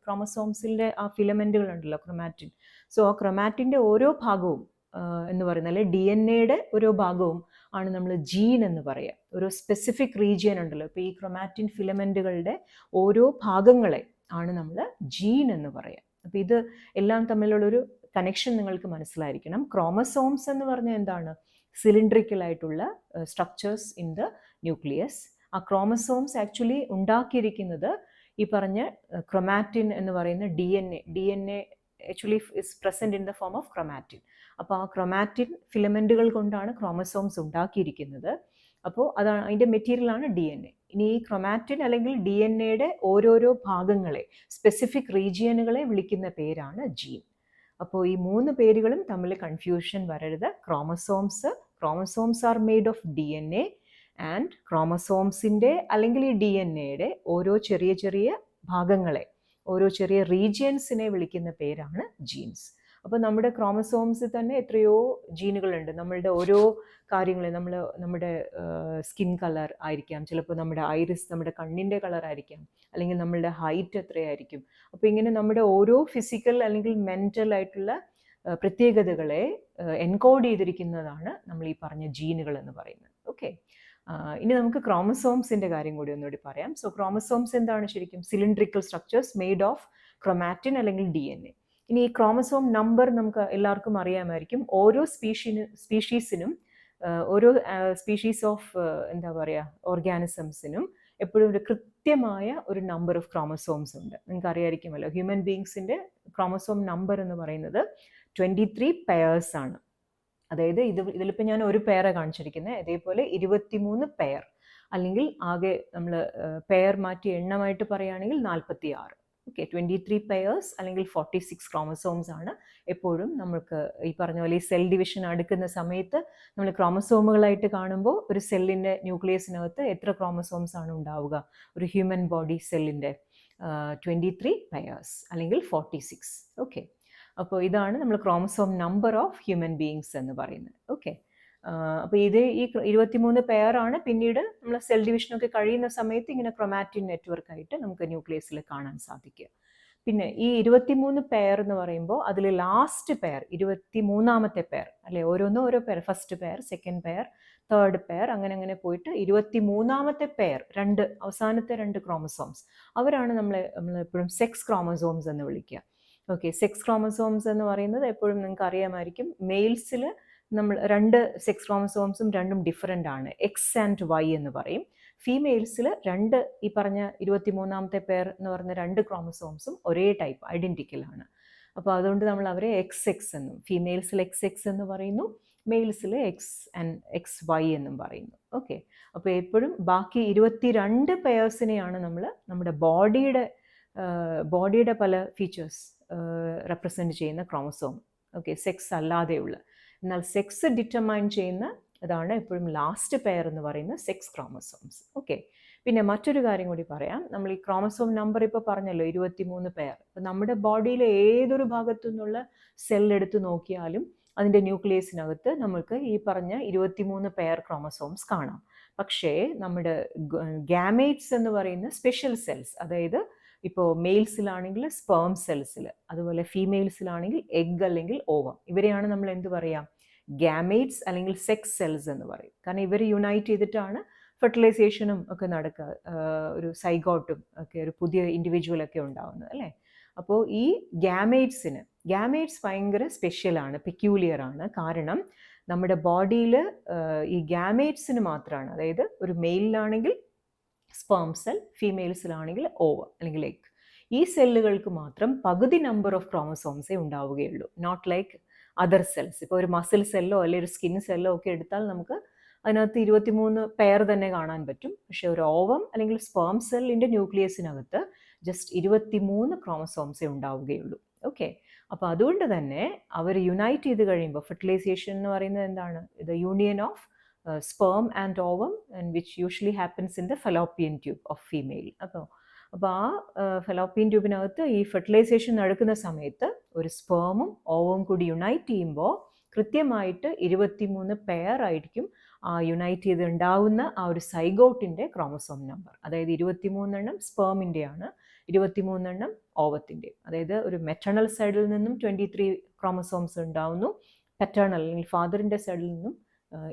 ക്രോമസോംസിൻ്റെ ആ ഫിലമെൻറ്റുകളുണ്ടല്ലോ ക്രൊമാറ്റിൻ, സോ ആ ക്രൊമാറ്റിൻ്റെ ഓരോ ഭാഗവും എന്ന് പറയുന്നത്, അല്ലെ DNA-യുടെ ഓരോ ഭാഗവും ആണ് നമ്മൾ ജീൻ എന്ന് പറയുക. ഒരു സ്പെസിഫിക് റീജിയൻ ഉണ്ടല്ലോ, ഇപ്പോൾ ഈ ക്രൊമാറ്റിൻ ഫിലമെൻറ്റുകളുടെ ഓരോ ഭാഗങ്ങളെ ആണ് നമ്മൾ ജീൻ എന്ന് പറയുക. അപ്പോൾ ഇത് എല്ലാം തമ്മിലുള്ളൊരു കണക്ഷൻ നിങ്ങൾക്ക് മനസ്സിലായിരിക്കണം. ക്രോമസോംസ് എന്ന് പറഞ്ഞാൽ എന്താണ്? സിലിണ്ട്രിക്കൽ ആയിട്ടുള്ള സ്ട്രക്ചേഴ്സ് ഇൻ ദ ന്യൂക്ലിയസ്. ആ ക്രോമസോംസ് ആക്ച്വലി ഉണ്ടാക്കിയിരിക്കുന്നത് ഈ പറഞ്ഞ ക്രൊമാറ്റിൻ എന്ന് പറയുന്ന DNA actually is present in the form of chromatin. അപ്പോൾ ആ ക്രൊമാറ്റിൻ ഫിലമെൻറ്റുകൾ കൊണ്ടാണ് ക്രോമസോംസ് ഉണ്ടാക്കിയിരിക്കുന്നത്. അപ്പോൾ അതാണ് അതിൻ്റെ മെറ്റീരിയലാണ് DNA. ഇനി ഈ ക്രൊമാറ്റിൻ അല്ലെങ്കിൽ DNA-യുടെ ഓരോരോ ഭാഗങ്ങളെ, സ്പെസിഫിക് റീജിയനുകളെ വിളിക്കുന്ന പേരാണ് ജീൻ. അപ്പോൾ ഈ 3 പേരുകളും തമ്മിൽ കൺഫ്യൂഷൻ വരരുത്. Chromosomes are made of DNA, and ക്രോമസോംസിൻ്റെ അല്ലെങ്കിൽ ഈ DNA-യുടെ ഓരോ ചെറിയ ഭാഗങ്ങളെ, ഓരോ ചെറിയ റീജിയൻസിനെ വിളിക്കുന്ന പേരാണ് ജീൻസ്. അപ്പോൾ നമ്മുടെ ക്രോമസോംസിൽ തന്നെ എത്രയോ ജീനുകളുണ്ട്. നമ്മളുടെ ഓരോ കാര്യങ്ങളെ, നമ്മുടെ സ്കിൻ കളർ ആയിരിക്കാം, ചിലപ്പോൾ നമ്മുടെ ഐറിസ്, നമ്മുടെ കണ്ണിൻ്റെ കളർ ആയിരിക്കാം, അല്ലെങ്കിൽ നമ്മളുടെ ഹൈറ്റ് എത്രയായിരിക്കും. അപ്പോൾ ഇങ്ങനെ നമ്മുടെ ഓരോ ഫിസിക്കൽ അല്ലെങ്കിൽ മെൻ്റൽ ആയിട്ടുള്ള പ്രത്യേകതകളെ എൻകോഡ് ചെയ്തിരിക്കുന്നതാണ് നമ്മൾ ഈ പറഞ്ഞ ജീനുകൾ എന്ന് പറയുന്നത്. ഓക്കെ, ഇനി നമുക്ക് ക്രോമസോംസിൻ്റെ കാര്യം കൂടി ഒന്നുകൂടി പറയാം. സോ ക്രോമസോംസ് എന്താണ്? ശരിക്കും cylindrical structures made of chromatin അല്ലെങ്കിൽ DNA. ഇനി ഈ ക്രോമസോം നമ്പർ നമുക്ക് എല്ലാവർക്കും അറിയാമായിരിക്കും. ഓരോ സ്പീഷീസിനും, ഓരോ സ്പീഷീസ് ഓഫ് ഓർഗാനിസംസിനും എപ്പോഴും ഒരു കൃത്യമായ ഒരു നമ്പർ ഓഫ് ക്രോമസോംസ് ഉണ്ട്. നിങ്ങൾക്ക് അറിയാമായിരിക്കുമല്ലോ, ഹ്യൂമൻ ബീങ്സിൻ്റെ ക്രോമസോം നമ്പർ എന്ന് പറയുന്നത് 23 പെയർസ് ആണ്. അതായത് ഇതിലിപ്പോൾ ഞാൻ ഒരു പെയറെ കാണിച്ചിരിക്കുന്നത്, അതേപോലെ 23 പെയർ, അല്ലെങ്കിൽ ആകെ നമ്മൾ പെയർ മാറ്റി എണ്ണമായിട്ട് പറയുകയാണെങ്കിൽ 46. ഓക്കെ, 23 പെയേഴ്സ് അല്ലെങ്കിൽ 46 ക്രോമസോംസ് ആണ് എപ്പോഴും നമുക്ക് ഈ പറഞ്ഞ പോലെ ഈ സെൽ ഡിവിഷൻ അടുക്കുന്ന സമയത്ത് നമ്മൾ ക്രോമസോമുകളായിട്ട് കാണുമ്പോൾ ഒരു സെല്ലിൻ്റെ ന്യൂക്ലിയസിനകത്ത് എത്ര ക്രോമസോംസ് ആണ് ഉണ്ടാവുക? ഒരു ഹ്യൂമൻ ബോഡി സെല്ലിൻ്റെ 23 പെയേഴ്സ് അല്ലെങ്കിൽ 46. ഓക്കെ, അപ്പോൾ ഇതാണ് നമ്മൾ chromosome number of human beings എന്ന് പറയുന്നത്. ഓക്കെ, അപ്പോൾ ഈ 23 പെയറാണ് പിന്നീട് നമ്മൾ സെൽ ഡിവിഷനൊക്കെ കഴിയുന്ന സമയത്ത് ഇങ്ങനെ ക്രൊമാറ്റിൻ നെറ്റ്വർക്കായിട്ട് നമുക്ക് ന്യൂക്ലിയസിൽ കാണാൻ സാധിക്കുക. പിന്നെ ഈ 23 പെയർ എന്ന് പറയുമ്പോൾ അതിൽ ലാസ്റ്റ് പെയർ 23ാമത്തെ പെയർ അല്ലെ, ഓരോന്നും ഓരോ pair, first pair, second pair, third pair, അങ്ങനെ പോയിട്ട് 23ാമത്തെ പെയർ, അവസാനത്തെ 2 ക്രോമസോംസ്, അവരാണ് നമ്മൾ എപ്പോഴും സെക്സ് ക്രോമസോംസ് എന്ന് വിളിക്കുക. ഓക്കെ, സെക്സ് ക്രോമസോംസ് എന്ന് പറയുന്നത് എപ്പോഴും നിങ്ങൾക്ക് അറിയാമായിരിക്കും, മെയിൽസിൽ നമ്മൾ 2 സെക്സ് ക്രോമസോംസും രണ്ടും ഡിഫറെൻ്റ് ആണ്, എക്സ് ആൻഡ് വൈ എന്ന് പറയും. ഫീമെയിൽസിൽ ഈ പറഞ്ഞ 23ാമത്തെ പെയർ എന്ന് പറഞ്ഞ 2 ക്രോമസോംസും ഒരേ ടൈപ്പ്, ഐഡൻറ്റിക്കൽ ആണ്. അപ്പോൾ അതുകൊണ്ട് നമ്മൾ അവരെ എക്സ് എന്നും, ഫീമെയിൽസിൽ എക്സ് എന്ന് പറയുന്നു, മെയിൽസിൽ എക്സ് വൈ എന്നും പറയുന്നു. ഓക്കെ, അപ്പോൾ എപ്പോഴും ബാക്കി 22 പെയേഴ്സിനെയാണ് നമ്മൾ നമ്മുടെ ബോഡിയുടെ പല ഫീച്ചേഴ്സ് റെപ്രസെൻറ്റ് ചെയ്യുന്ന ക്രോമസോം. ഓക്കെ, സെക്സ് അല്ലാതെയുള്ള, എന്നാൽ സെക്സ് ഡിറ്റർമൈൻ ചെയ്യുന്ന അതാണ് എപ്പോഴും ലാസ്റ്റ് പെയർ എന്ന് പറയുന്ന സെക്സ് ക്രോമസോംസ്. ഓക്കെ, പിന്നെ മറ്റൊരു കാര്യം കൂടി പറയാം. നമ്മൾ ഈ ക്രോമസോം നമ്പർ ഇപ്പോൾ പറഞ്ഞല്ലോ 23 പെയർ. അപ്പോൾ നമ്മുടെ ബോഡിയിലെ ഏതൊരു ഭാഗത്തു നിന്നുള്ള സെല്ലെടുത്ത് നോക്കിയാലും അതിൻ്റെ ന്യൂക്ലിയസിനകത്ത് നമുക്ക് ഈ പറഞ്ഞ 23 പെയർ ക്രോമസോംസ് കാണാം. പക്ഷേ നമ്മുടെ ഗാമേറ്റ്സ് എന്ന് പറയുന്ന സ്പെഷ്യൽ സെൽസ്, അതായത് ഇപ്പോൾ മെയിൽസിലാണെങ്കിൽ സ്പേം സെൽസിൽ, അതുപോലെ ഫീമെയിൽസിലാണെങ്കിൽ എഗ് അല്ലെങ്കിൽ ഓവം, ഇവരെയാണ് നമ്മൾ എന്ത് പറയാം? ഗാമേറ്റ്സ് അല്ലെങ്കിൽ സെക്സ് സെൽസ് എന്ന് പറയും. കാരണം ഇവർ യുണൈറ്റ് ചെയ്തിട്ടാണ് ഫെർട്ടിലൈസേഷനും ഒക്കെ നടക്കുക, ഒരു സൈഗോട്ടും ഒക്കെ ഒരു പുതിയ ഇൻഡിവിജ്വലൊക്കെ ഉണ്ടാവുന്നത് അല്ലേ. അപ്പോൾ ഈ ഗാമേറ്റ്സ് ഭയങ്കര സ്പെഷ്യലാണ്, പെക്യൂലിയർ ആണ്. കാരണം നമ്മുടെ ബോഡിയിൽ ഈ ഗാമേറ്റ്സിന് മാത്രമാണ്, അതായത് ഒരു മെയിലിലാണെങ്കിൽ സ്പേം സെൽ, ഫീമെയിൽസിലാണെങ്കിൽ ഓവം അല്ലെങ്കിൽ എഗ്, ഈ സെല്ലുകൾക്ക് മാത്രം പകുതി നമ്പർ ഓഫ് ക്രോമസോംസേ ഉണ്ടാവുകയുള്ളൂ. Not like other cells. ഇപ്പോൾ ഒരു മസിൽ സെല്ലോ അല്ലെങ്കിൽ ഒരു സ്കിൻ സെല്ലോ ഒക്കെ എടുത്താൽ നമുക്ക് അതിനകത്ത് 23 പെയർ തന്നെ കാണാൻ പറ്റും. പക്ഷേ ഒരു ഓവം അല്ലെങ്കിൽ സ്പേം സെല്ലിൻ്റെ ന്യൂക്ലിയസിനകത്ത് ജസ്റ്റ് 23 ക്രോമസോംസേ ഉണ്ടാവുകയുള്ളൂ. ഓക്കെ, അപ്പോൾ അതുകൊണ്ട് തന്നെ അവർ യുണൈറ്റ് ചെയ്ത് കഴിയുമ്പോൾ, ഫെർട്ടിലൈസേഷൻ എന്ന് പറയുന്നത് എന്താണ്? The union of sperm and ovum, and which usually happens in the fallopian tube of female. അപ്പോൾ ആ ഫെലോപ്പിയൻ ട്യൂബിനകത്ത് ഈ ഫെർട്ടിലൈസേഷൻ നടക്കുന്ന സമയത്ത് ഒരു സ്പേമും ഓവവും കൂടി യുണൈറ്റ് ചെയ്യുമ്പോൾ കൃത്യമായിട്ട് 23 പെയർ ആയിരിക്കും ആ യുണൈറ്റ് ചെയ്ത് ഉണ്ടാവുന്ന ആ ഒരു സൈഗോട്ടിൻ്റെ ക്രോമസോം നമ്പർ. അതായത് 23 എണ്ണം സ്പേമിൻ്റെയാണ്, 23 എണ്ണം ഓവത്തിൻ്റെ. അതായത് ഒരു മെറ്റേണൽ സൈഡിൽ നിന്നും 23 ക്രോമസോംസ് ഉണ്ടാവുന്നു, പെറ്റേണൽ അല്ലെങ്കിൽ ഫാദറിൻ്റെ സൈഡിൽ നിന്നും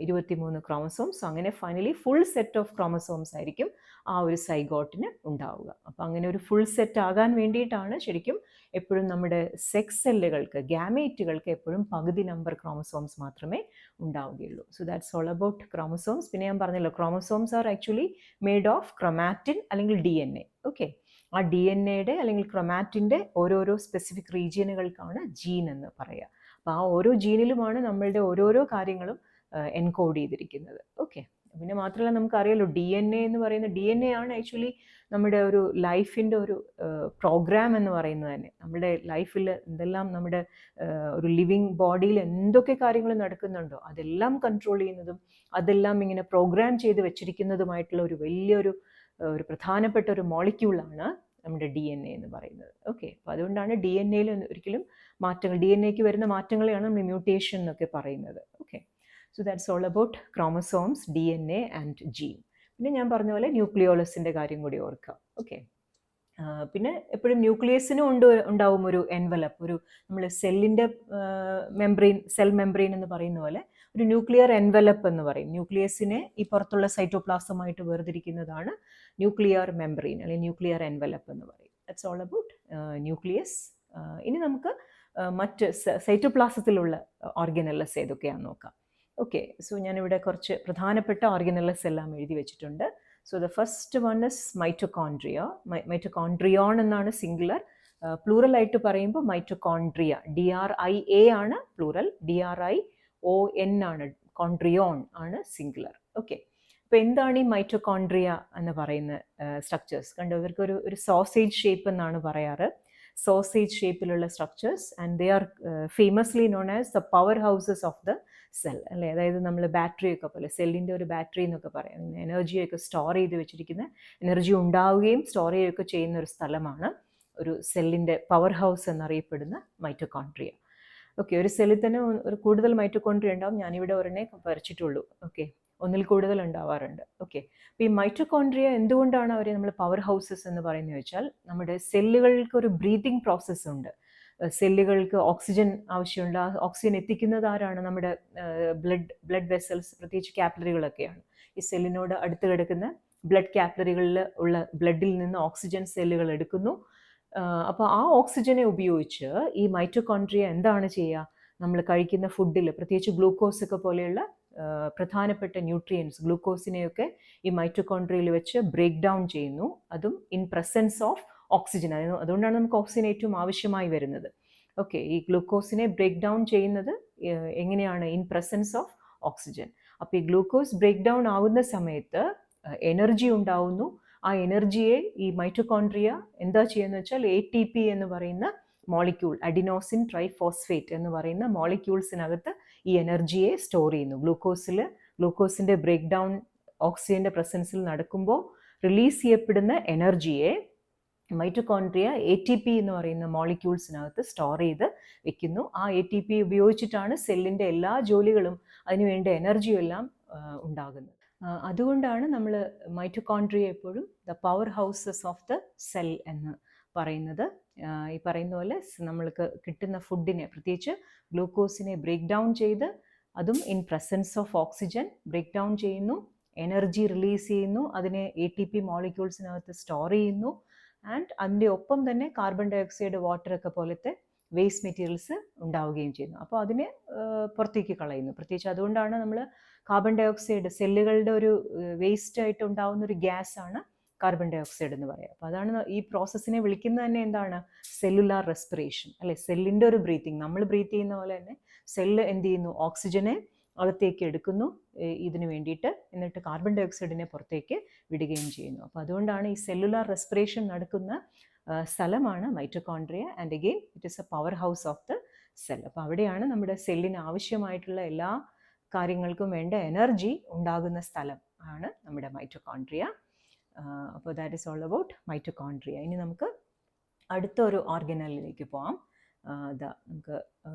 23 ക്രോമസോംസ്. അങ്ങനെ finally full set of chromosomes ആയിരിക്കും ആ ഒരു സൈഗോട്ടിന് ഉണ്ടാവുക. അപ്പോൾ അങ്ങനെ ഒരു ഫുൾ സെറ്റ് ആകാൻ വേണ്ടിയിട്ടാണ് ശരിക്കും എപ്പോഴും നമ്മുടെ സെക്സ് സെല്ലുകൾക്ക്, ഗാമേറ്റുകൾക്ക് എപ്പോഴും പകുതി നമ്പർ ക്രോമസോംസ് മാത്രമേ ഉണ്ടാവുകയുള്ളൂ. So that's all about chromosomes. പിന്നെ ഞാൻ പറഞ്ഞല്ലോ, chromosomes are actually made of chromatin അല്ലെങ്കിൽ DNA. ഓക്കെ, ആ DNA അല്ലെങ്കിൽ ക്രൊമാറ്റിൻ്റെ ഓരോരോ സ്പെസിഫിക് റീജിയനുകൾക്കാണ് ജീൻ എന്ന് പറയുക. അപ്പോൾ ആ ഓരോ ജീനിലുമാണ് നമ്മളുടെ ഓരോരോ കാര്യങ്ങളും എൻകോഡ് ചെയ്തിരിക്കുന്നത്. ഓക്കെ, പിന്നെ മാത്രമല്ല നമുക്കറിയാലോ, DNA എന്ന് പറയുന്ന DNA ആണ് ആക്ച്വലി നമ്മുടെ ഒരു ലൈഫിൻ്റെ ഒരു പ്രോഗ്രാം എന്ന് പറയുന്നത് തന്നെ. നമ്മുടെ ലൈഫിൽ എന്തെല്ലാം നമ്മുടെ ഒരു ലിവിങ് ബോഡിയിൽ എന്തൊക്കെ കാര്യങ്ങൾ നടക്കുന്നുണ്ടോ അതെല്ലാം കൺട്രോൾ ചെയ്യുന്നതും അതെല്ലാം ഇങ്ങനെ പ്രോഗ്രാം ചെയ്ത് വെച്ചിരിക്കുന്നതുമായിട്ടുള്ള ഒരു വലിയൊരു പ്രധാനപ്പെട്ട ഒരു മോളിക്യൂളാണ് നമ്മുടെ DNA എന്ന് പറയുന്നത്. ഓക്കെ, അപ്പോൾ അതുകൊണ്ടാണ് DNA-യിൽ ഒരിക്കലും മാറ്റങ്ങൾ, DNA-ക്ക് വരുന്ന മാറ്റങ്ങളെയാണ് നമ്മൾ മ്യൂട്ടേഷൻ എന്നൊക്കെ പറയുന്നത്. Okay, so that's all about chromosomes, DNA and gene. പിന്നെ ഞാൻ പറഞ്ഞ പോലെ ന്യൂക്ലിയോളസിൻ്റെ കാര്യം കൂടി ഓർക്കാം. ഓക്കെ, പിന്നെ എപ്പോഴും ന്യൂക്ലിയസിനും ഉണ്ടാവും ഒരു എൻവലപ്പ്, ഒരു നമ്മൾ സെല്ലിൻ്റെ സെൽ മെംബ്രെയിൻ എന്ന് പറയുന്ന പോലെ ഒരു ന്യൂക്ലിയർ എൻവലപ്പ് എന്ന് പറയും. ന്യൂക്ലിയസിനെ ഈ പുറത്തുള്ള സൈറ്റോപ്ലാസമായിട്ട് വേർതിരിക്കുന്നതാണ് ന്യൂക്ലിയർ മെംബ്രെയിൻ അല്ലെങ്കിൽ ന്യൂക്ലിയർ എൻവലപ്പ് എന്ന് പറയും. That's all about nucleus. ഇനി നമുക്ക് മറ്റ് സൈറ്റോപ്ലാസത്തിലുള്ള ഓർഗനല്ലസ് ഏതൊക്കെയാണെന്ന് നോക്കാം. ഓക്കെ, സോ ഞാനിവിടെ കുറച്ച് പ്രധാനപ്പെട്ട ഓർഗനല്ലസ് എല്ലാം എഴുതി വെച്ചിട്ടുണ്ട്. So the first one is mitochondria. Mitochondrion എന്നാണ് സിംഗുലർ. പ്ലൂറൽ ആയിട്ട് പറയുമ്പോൾ മൈറ്റോകോൺട്രിയ, DRIA ആണ് പ്ലൂറൽ, DRION ആണ് കോൺട്രിയോൺ ആണ് സിംഗുലർ. ഓക്കെ, അപ്പോൾ എന്താണ് ഈ മൈറ്റോകോൺട്രിയ എന്ന് പറയുന്ന സ്ട്രക്ചേഴ്സ്? കണ്ടോ, ഇവർക്ക് ഒരു സോസേജ് ഷേപ്പ് എന്നാണ് പറയാറ്. സോസേജ് ഷേപ്പിലുള്ള structures, and they are famously known as the power houses of the cell, അല്ലേ? അതായത് നമ്മൾ ബാറ്ററി ഒക്കെ പോലെ, സെല്ലിൻ്റെ ഒരു ബാറ്ററി എന്നൊക്കെ പറയാം. എനർജിയൊക്കെ സ്റ്റോർ ചെയ്ത് വെച്ചിരിക്കുന്ന, എനർജി ഉണ്ടാവുകയും സ്റ്റോർ ചെയ്യുകയൊക്കെ ചെയ്യുന്ന ഒരു സ്ഥലമാണ് ഒരു സെല്ലിൻ്റെ പവർ ഹൗസ് എന്നറിയപ്പെടുന്ന മൈറ്റോകോൺട്രിയ. ഓക്കെ, ഒരു സെല്ലിൽ തന്നെ ഒരു കൂടുതൽ മൈറ്റോകോൺട്രിയ ഉണ്ടാവും. ഞാനിവിടെ ഒരെണ്ണേ വരച്ചിട്ടുള്ളൂ. ഓക്കെ, ഒന്നിൽ കൂടുതൽ ഉണ്ടാവാറുണ്ട്. ഓക്കെ, അപ്പോൾ ഈ മൈറ്റോകോൺട്രിയ എന്തുകൊണ്ടാണ് അവരെ നമ്മൾ പവർ ഹൗസസ് എന്ന് പറയുന്നത് വെച്ചാൽ, നമ്മുടെ സെല്ലുകൾക്ക് ഒരു ബ്രീതിങ് പ്രോസസ്സ് ഉണ്ട്. സെല്ലുകൾക്ക് ഓക്സിജൻ ആവശ്യമുണ്ട്. ആ ഓക്സിജൻ എത്തിക്കുന്നത് ആരാണ്? നമ്മുടെ ബ്ലഡ് വെസൽസ്, പ്രത്യേകിച്ച് കാപ്പിലറികളൊക്കെയാണ്. ഈ സെല്ലിനോട് അടുത്ത് കിടക്കുന്ന ബ്ലഡ് കാപ്പിലറികളിൽ ഉള്ള ബ്ലഡിൽ നിന്ന് ഓക്സിജൻ സെല്ലുകൾ എടുക്കുന്നു. അപ്പോൾ ആ ഓക്സിജനെ ഉപയോഗിച്ച് ഈ മൈറ്റോകോൺട്രിയ എന്താണ് ചെയ്യുക? നമ്മൾ കഴിക്കുന്ന ഫുഡിൽ, പ്രത്യേകിച്ച് ഗ്ലൂക്കോസ് ഒക്കെ പോലെയുള്ള പ്രധാനപ്പെട്ട ന്യൂട്രിയൻസ്, ഗ്ലൂക്കോസിനെയൊക്കെ ഈ മൈറ്റോകോൺട്രിയയിൽ വെച്ച് ബ്രേക്ക് ഡൗൺ ചെയ്യുന്നു. അതും ഇൻ പ്രസൻസ് ഓഫ് ഓക്സിജൻ. അതുകൊണ്ടാണ് നമുക്ക് ഓക്സിജൻ ഏറ്റവും ആവശ്യമായി വരുന്നത്. ഓക്കെ, ഈ ഗ്ലൂക്കോസിനെ ബ്രേക്ക് ഡൗൺ ചെയ്യുന്നത് എങ്ങനെയാണ്? In presence of oxygen. അപ്പോൾ ഈ ഗ്ലൂക്കോസ് ബ്രേക്ക് ഡൗൺ ആവുന്ന സമയത്ത് എനർജി ഉണ്ടാവുന്നു. ആ എനർജിയെ ഈ മൈറ്റോകോൺട്രിയ എന്താ ചെയ്യുന്നത് വെച്ചാൽ, ATP എന്ന് പറയുന്ന മോളിക്യൂൾ, അഡിനോസിൻ ട്രൈഫോസ്ഫേറ്റ് എന്ന് പറയുന്ന മോളിക്യൂൾസിനകത്ത് ഈ എനർജിയെ സ്റ്റോർ ചെയ്യുന്നു. ഗ്ലൂക്കോസിൻ്റെ ബ്രേക്ക് ഡൗൺ ഓക്സിജൻ്റെ പ്രസൻസിൽ നടക്കുമ്പോൾ റിലീസ് ചെയ്യപ്പെടുന്ന എനർജിയെ മൈറ്റോകോൺട്രിയ ATP എന്ന് പറയുന്ന മോളിക്യൂൾസിനകത്ത് സ്റ്റോർ ചെയ്ത് വെക്കുന്നു. ആ ATP ഉപയോഗിച്ചിട്ടാണ് സെല്ലിൻ്റെ എല്ലാ ജോലികളും, അതിനുവേണ്ട എനർജിയും എല്ലാം ഉണ്ടാകുന്നത്. അതുകൊണ്ടാണ് നമ്മൾ മൈറ്റോകോൺട്രിയ എപ്പോഴും the power houses of the cell എന്ന് പറയുന്നത്. ഈ പറയുന്ന പോലെ നമ്മൾക്ക് കിട്ടുന്ന ഫുഡിനെ, പ്രത്യേകിച്ച് ഗ്ലൂക്കോസിനെ ബ്രേക്ക് ഡൗൺ ചെയ്ത്, അതും in presence of oxygen break down ചെയ്യുന്നു, എനർജി റിലീസ് ചെയ്യുന്നു, അതിനെ ATP മോളിക്യൂൾസിനകത്ത് സ്റ്റോർ ചെയ്യുന്നു, ആൻഡ് അതിൻ്റെ ഒപ്പം തന്നെ കാർബൺ ഡൈ ഓക്സൈഡ്, വാട്ടറൊക്കെ പോലത്തെ വേസ്റ്റ് മെറ്റീരിയൽസ് ഉണ്ടാവുകയും ചെയ്യുന്നു. അപ്പോൾ അതിനെ പുറത്തേക്ക് കളയുന്നു. പ്രത്യേകിച്ച് അതുകൊണ്ടാണ് നമ്മൾ കാർബൺ ഡൈ ഓക്സൈഡ്, സെല്ലുകളുടെ ഒരു വേസ്റ്റ് ആയിട്ട് ഉണ്ടാവുന്ന ഒരു ഗ്യാസാണ് കാർബൺ ഡൈ ഓക്സൈഡ് എന്ന് പറയാം. അപ്പോൾ അതാണ് ഈ പ്രോസസ്സിനെ വിളിക്കുന്നത് തന്നെ എന്താണ്? സെല്ലുലാർ റെസ്പിറേഷൻ, അല്ലെ? സെല്ലിൻ്റെ ഒരു ബ്രീത്തിങ്. നമ്മൾ ബ്രീത്ത് ചെയ്യുന്ന പോലെ തന്നെ സെല്ല് എന്ത് ചെയ്യുന്നു? ഓക്സിജനെ അകത്തേക്ക് എടുക്കുന്നു ഇതിന് വേണ്ടിയിട്ട്, എന്നിട്ട് കാർബൺ ഡൈ ഓക്സൈഡിനെ പുറത്തേക്ക് വിടുകയും ചെയ്യുന്നു. അപ്പോൾ അതുകൊണ്ടാണ് ഈ സെല്ലുലാർ റെസ്പിറേഷൻ നടക്കുന്ന സ്ഥലമാണ് mitochondria. And again it is A power house of the cell. അപ്പോൾ അവിടെയാണ് നമ്മുടെ സെല്ലിന് ആവശ്യമായിട്ടുള്ള എല്ലാ കാര്യങ്ങൾക്കും വേണ്ട എനർജി ഉണ്ടാകുന്ന സ്ഥലം ആണ് നമ്മുടെ മൈറ്റോകോൺട്രിയ. അപ്പോൾ that is all about mitochondria. ഇനി നമുക്ക് അടുത്തൊരു ഓർഗനലിലേക്ക് പോകാം. നമുക്ക്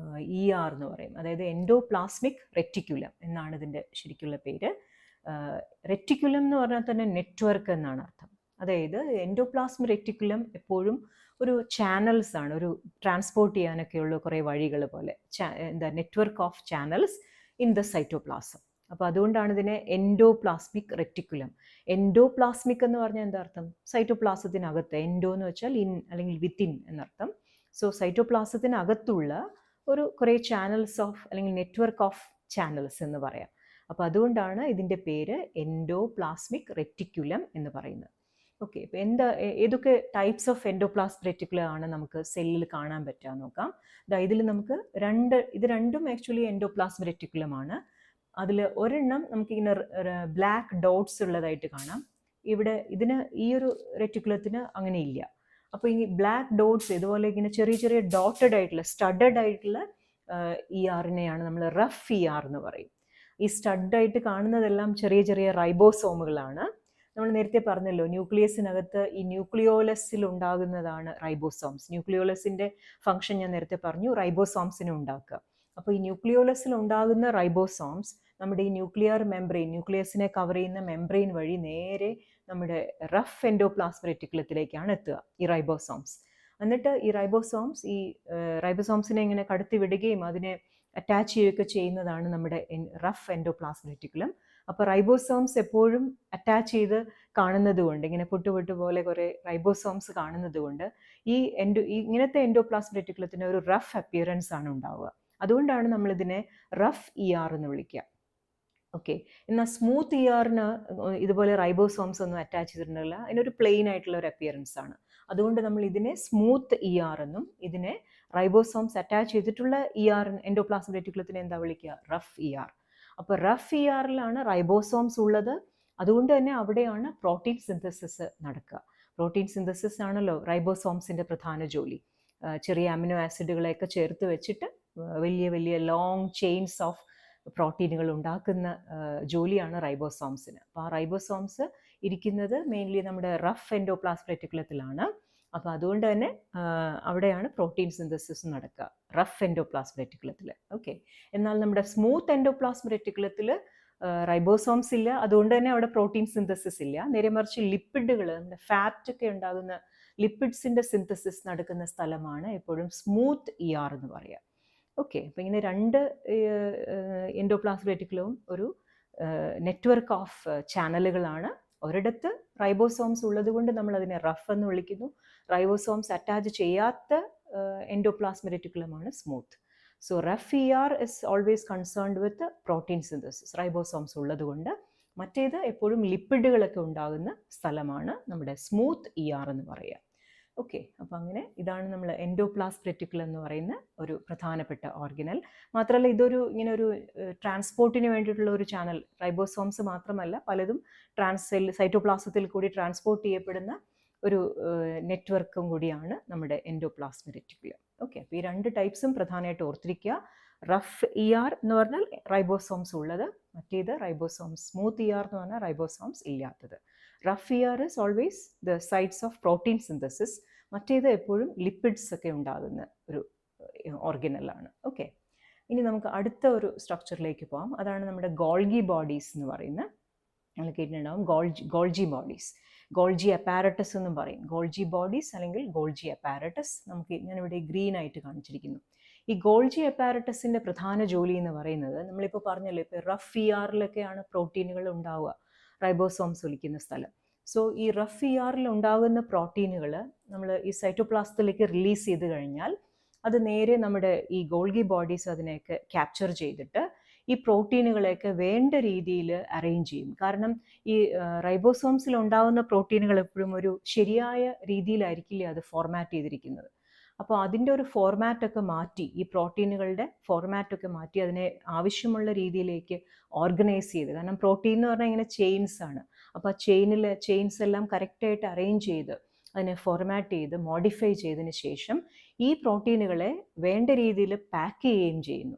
ER എന്ന് പറയും, അതായത് എൻഡോപ്ലാസ്മിക് റെറ്റിക്കുലം എന്നാണ് ഇതിൻ്റെ ശരിക്കുള്ള പേര്. റെറ്റിക്കുലം എന്ന് പറഞ്ഞാൽ തന്നെ നെറ്റ്വർക്ക് എന്നാണ് അർത്ഥം. അതായത് എൻഡോപ്ലാസ്മിക് റെറ്റിക്കുലം എപ്പോഴും ഒരു ചാനൽസ് ആണ്, ഒരു ട്രാൻസ്പോർട്ട് ചെയ്യാനൊക്കെയുള്ള കുറേ വഴികൾ പോലെ, network of channels in the cytoplasm. അപ്പോൾ അതുകൊണ്ടാണ് ഇതിനെ എൻഡോപ്ലാസ്മിക് റെറ്റിക്കുലം. എൻഡോപ്ലാസ്മിക് എന്ന് പറഞ്ഞാൽ എന്താ അർത്ഥം? സൈറ്റോപ്ലാസത്തിനകത്ത്. എൻഡോ എന്ന് വെച്ചാൽ ഇൻ അല്ലെങ്കിൽ വിത്തിൻ എന്നർത്ഥം. സോ സൈറ്റോപ്ലാസത്തിനകത്തുള്ള കുറേ ചാനൽസ് ഓഫ്, അല്ലെങ്കിൽ നെറ്റ്വർക്ക് ഓഫ് ചാനൽസ് എന്ന് പറയാം. അപ്പോൾ അതുകൊണ്ടാണ് ഇതിൻ്റെ പേര് എൻഡോപ്ലാസ്മിക് റെറ്റിക്കുലം എന്ന് പറയുന്നത്. ഓക്കെ, ഇപ്പോൾ ഏതൊക്കെ ടൈപ്സ് ഓഫ് എൻഡോപ്ലാസ്മിക് റെറ്റിക്കുലം ആണ് നമുക്ക് സെല്ലിൽ കാണാൻ പറ്റുക നോക്കാം. ഇതിൽ നമുക്ക് ഇത് രണ്ടും ആക്ച്വലി എൻഡോപ്ലാസ്മിക് റെറ്റിക്കുലമാണ്. അതിൽ ഒരെണ്ണം നമുക്കിങ്ങനെ ബ്ലാക്ക് ഡോട്ട്സ് ഉള്ളതായിട്ട് കാണാം. ഈ ഒരു റെറ്റിക്കുലത്തിന് അങ്ങനെ ഇല്ല. അപ്പോൾ ഈ ബ്ലാക്ക് ഡോട്ട്സ് ഇതുപോലെ ഇങ്ങനെ ചെറിയ ചെറിയ ഡോട്ടഡ് ആയിട്ടുള്ള, സ്റ്റഡഡ് ആയിട്ടുള്ള ERനെയാണ് നമ്മൾ റഫ് ER എന്ന് പറയും. ഈ സ്റ്റഡായിട്ട് കാണുന്നതെല്ലാം ചെറിയ ചെറിയ റൈബോസോമുകളാണ്. നമ്മൾ നേരത്തെ പറഞ്ഞല്ലോ, ന്യൂക്ലിയസിനകത്ത് ഈ ന്യൂക്ലിയോലസിൽ ഉണ്ടാകുന്നതാണ് റൈബോസോംസ്. ന്യൂക്ലിയോലസിൻ്റെ ഫംഗ്ഷൻ ഞാൻ നേരത്തെ പറഞ്ഞു, റൈബോസോംസിനെ ഉണ്ടാക്കുക. അപ്പോൾ ഈ ന്യൂക്ലിയോലസിൽ ഉണ്ടാകുന്ന റൈബോസോംസ് നമ്മുടെ ഈ ന്യൂക്ലിയർ മെംബ്രെയിൻ, ന്യൂക്ലിയസിനെ കവർ ചെയ്യുന്ന മെംബ്രെയിൻ വഴി നേരെ നമ്മുടെ റഫ് എൻഡോപ്ലാസ്മിക് റെറ്റിക്കുലത്തിലേക്കാണ് എത്തുക ഈ റൈബോസോംസ്. എന്നിട്ട് ഈ റൈബോസോംസിനെ ഇങ്ങനെ കടത്തി വിടുകയും അതിനെ അറ്റാച്ച് ചെയ്യുകയൊക്കെ ചെയ്യുന്നതാണ് നമ്മുടെ റഫ് എൻഡോപ്ലാസ്മിക് റെറ്റിക്കുലം. അപ്പോൾ റൈബോസോംസ് എപ്പോഴും അറ്റാച്ച് ചെയ്ത് കാണുന്നത് കൊണ്ട്, ഇങ്ങനെ പൊട്ടുപൊട്ട് പോലെ കുറേ റൈബോസോംസ് കാണുന്നത് കൊണ്ട് ഇങ്ങനത്തെ എൻഡോപ്ലാസ്മിക് റെറ്റിക്കുലത്തിന് ഒരു റഫ് അപ്പിയറൻസ് ആണ് ഉണ്ടാവുക. അതുകൊണ്ടാണ് നമ്മളിതിനെ റഫ് ER എന്ന് വിളിക്കുക. ഓക്കെ. എന്നാൽ സ്മൂത്ത് ഇആറിന് ഇതുപോലെ റൈബോസോംസ് ഒന്നും അറ്റാച്ച് ചെയ്തിട്ടുണ്ടല്ല, അതിനൊരു പ്ലെയിൻ ആയിട്ടുള്ള ഒരു അപ്പിയറൻസ് ആണ്. അതുകൊണ്ട് നമ്മൾ ഇതിനെ സ്മൂത്ത് ഇആർ എന്നും ഇതിനെ റൈബോസോംസ് അറ്റാച്ച് ചെയ്തിട്ടുള്ള ഇആർ എൻഡോപ്ലാസ്മിക് റെറ്റിക്കുലത്തിനെ എന്താ വിളിക്കുക? Rough ER. അപ്പോൾ റഫ് ഇആറിലാണ് റൈബോസോംസ് ഉള്ളത്. അതുകൊണ്ട് തന്നെ അവിടെയാണ് പ്രോട്ടീൻ സിന്തസിസ് നടക്കുക. പ്രോട്ടീൻ സിന്തസിസ് ആണല്ലോ റൈബോസോംസിൻ്റെ പ്രധാന ജോലി. ചെറിയ അമിനോ ആസിഡുകളെയൊക്കെ ചേർത്ത് വെച്ചിട്ട് വലിയ വലിയ ലോങ് ചെയിൻസ് ഓഫ് പ്രോട്ടീനുകൾ ഉണ്ടാക്കുന്ന ജോലിയാണ് റൈബോസോംസിന്. അപ്പോൾ ആ റൈബോസോംസ് ഇരിക്കുന്നത് മെയിൻലി നമ്മുടെ റഫ് എൻഡോപ്ലാസ്മിക് റെറ്റിക്കുലത്തിലാണ്. അപ്പോൾ അതുകൊണ്ട് തന്നെ അവിടെയാണ് പ്രോട്ടീൻ സിന്തസിസ് നടക്കുക, റഫ് എൻഡോപ്ലാസ്മിക് റെറ്റിക്കുലത്തിൽ. ഓക്കെ. എന്നാൽ നമ്മുടെ സ്മൂത്ത് എൻഡോപ്ലാസ്മിക് റെറ്റിക്കുലത്തിൽ റൈബോസോംസ് ഇല്ല, അതുകൊണ്ട് തന്നെ അവിടെ പ്രോട്ടീൻ സിന്തസിസ് ഇല്ല. നേരെ മറിച്ച് ലിപ്പിഡുകൾ, നമ്മുടെ ഫാറ്റ് ഒക്കെ ഉണ്ടാകുന്ന ലിപ്പിഡ്സിൻ്റെ സിന്തസിസ് നടക്കുന്ന സ്ഥലമാണ് എപ്പോഴും സ്മൂത്ത് ഇആർ എന്ന് പറയുക. ഓക്കെ. അപ്പോൾ ഇങ്ങനെ രണ്ട് എൻഡോപ്ലാസ്മിക് റെറ്റിക്കുലവും ഒരു നെറ്റ്വർക്ക് ഓഫ് ചാനലുകളാണ്. ഒരിടത്ത് റൈബോസോംസ് ഉള്ളത് കൊണ്ട് നമ്മൾ അതിനെ റഫ് എന്ന് വിളിക്കുന്നു. റൈബോസോംസ് അറ്റാച്ച് ചെയ്യാത്ത എൻഡോപ്ലാസ്മിക് റെറ്റിക്കുലമാണ് smooth. So rough ER is always concerned with protein synthesis, ribosomes ഉള്ളത് കൊണ്ട്. മറ്റേത് എപ്പോഴും ലിപ്പിഡുകളൊക്കെ ഉണ്ടാകുന്ന സ്ഥലമാണ് നമ്മുടെ സ്മൂത്ത് ഇആർ എന്ന് പറയുക. ഓക്കെ. അപ്പോൾ അങ്ങനെ ഇതാണ് നമ്മൾ എൻഡോപ്ലാസ്മിക് റെറ്റിക്കുലം എന്ന് പറയുന്ന ഒരു പ്രധാനപ്പെട്ട ഓർഗനൽ. മാത്രമല്ല ഇതൊരു ഇങ്ങനെ ഒരു ട്രാൻസ്പോർട്ടിന് വേണ്ടിയിട്ടുള്ള ഒരു ചാനൽ. റൈബോസോംസ് മാത്രമല്ല, പലതും സൈറ്റോപ്ലാസത്തിൽ കൂടി ട്രാൻസ്പോർട്ട് ചെയ്യപ്പെടുന്ന ഒരു നെറ്റ്വർക്കും കൂടിയാണ് നമ്മുടെ എൻഡോപ്ലാസ്മിക് റെറ്റിക്കുലം. ഓക്കെ. അപ്പോൾ ഈ രണ്ട് ടൈപ്സും പ്രധാനമായിട്ട് ഓർത്തിരിക്കുക. റഫ് ഇആർ എന്ന് പറഞ്ഞാൽ റൈബോസോംസ് ഉള്ളത്, മറ്റേത് റൈബോസോംസ് സ്മൂത്ത് ഇആർ എന്ന് പറഞ്ഞാൽ റൈബോസോംസ് ഇല്ലാത്തത്. Rough ER is always the sites of protein synthesis, മറ്റേത് എപ്പോഴും ലിപ്പിഡ്സ് ഒക്കെ ഉണ്ടാകുന്ന ഒരു ഓർഗനലാണ്. ഓക്കെ. ഇനി നമുക്ക് അടുത്ത ഒരു സ്ട്രക്ചറിലേക്ക് പോകാം. അതാണ് നമ്മുടെ ഗോൾഗി ബോഡീസ് എന്ന് പറയുന്നത്. നമ്മൾ കേട്ടിട്ടുണ്ടാവും ഗോൾജി ബോഡീസ്, ഗോൾജി അപ്പാരറ്റസ് എന്നും പറയും. ഗോൾജി ബോഡീസ് അല്ലെങ്കിൽ ഗോൾജി അപ്പാരറ്റസ് നമുക്ക് ഞാനിവിടെ ഗ്രീൻ ആയിട്ട് കാണിച്ചിരിക്കുന്നു. ഈ ഗോൾജി അപ്പാരറ്റസിൻ്റെ പ്രധാന ജോലി എന്ന് പറയുന്നത്, നമ്മളിപ്പോൾ പറഞ്ഞല്ലോ, ഇപ്പോൾ റഫ് ഇആറിലൊക്കെയാണ് പ്രോട്ടീനുകൾ ഉണ്ടാവുക, റൈബോസോംസ് ഒലിക്കുന്ന സ്ഥലം. സോ ഈ റഫ് ഇആറിൽ ഉണ്ടാകുന്ന പ്രോട്ടീനുകൾ നമ്മൾ ഈ സൈറ്റോപ്ലാസത്തിലേക്ക് റിലീസ് ചെയ്ത് കഴിഞ്ഞാൽ അത് നേരെ നമ്മുടെ ഈ ഗോൾഗി ബോഡീസ് അതിനെയൊക്കെ ക്യാപ്ചർ ചെയ്തിട്ട് ഈ പ്രോട്ടീനുകളെയൊക്കെ വേണ്ട രീതിയിൽ അറേഞ്ച് ചെയ്യും. കാരണം ഈ റൈബോസോംസിൽ ഉണ്ടാകുന്ന പ്രോട്ടീനുകൾ എപ്പോഴും ഒരു ശരിയായ രീതിയിലായിരിക്കില്ല അത് ഫോർമാറ്റ് ചെയ്തിരിക്കുന്നത്. അപ്പോൾ അതിൻ്റെ ഒരു ഫോർമാറ്റൊക്കെ മാറ്റി, ഈ പ്രോട്ടീനുകളുടെ ഫോർമാറ്റൊക്കെ മാറ്റി അതിനെ ആവശ്യമുള്ള രീതിയിലേക്ക് ഓർഗനൈസ് ചെയ്ത്, കാരണം പ്രോട്ടീൻ എന്ന് പറഞ്ഞാൽ ഇങ്ങനെ ചെയിൻസ് ആണ്. അപ്പോൾ ആ ചെയിൻസ് എല്ലാം കറക്റ്റായിട്ട് അറേഞ്ച് ചെയ്ത് അതിനെ ഫോർമാറ്റ് ചെയ്ത് മോഡിഫൈ ചെയ്തതിന് ശേഷം ഈ പ്രോട്ടീനുകളെ വേണ്ട രീതിയിൽ പാക്ക് ചെയ്യുകയും ചെയ്യുന്നു.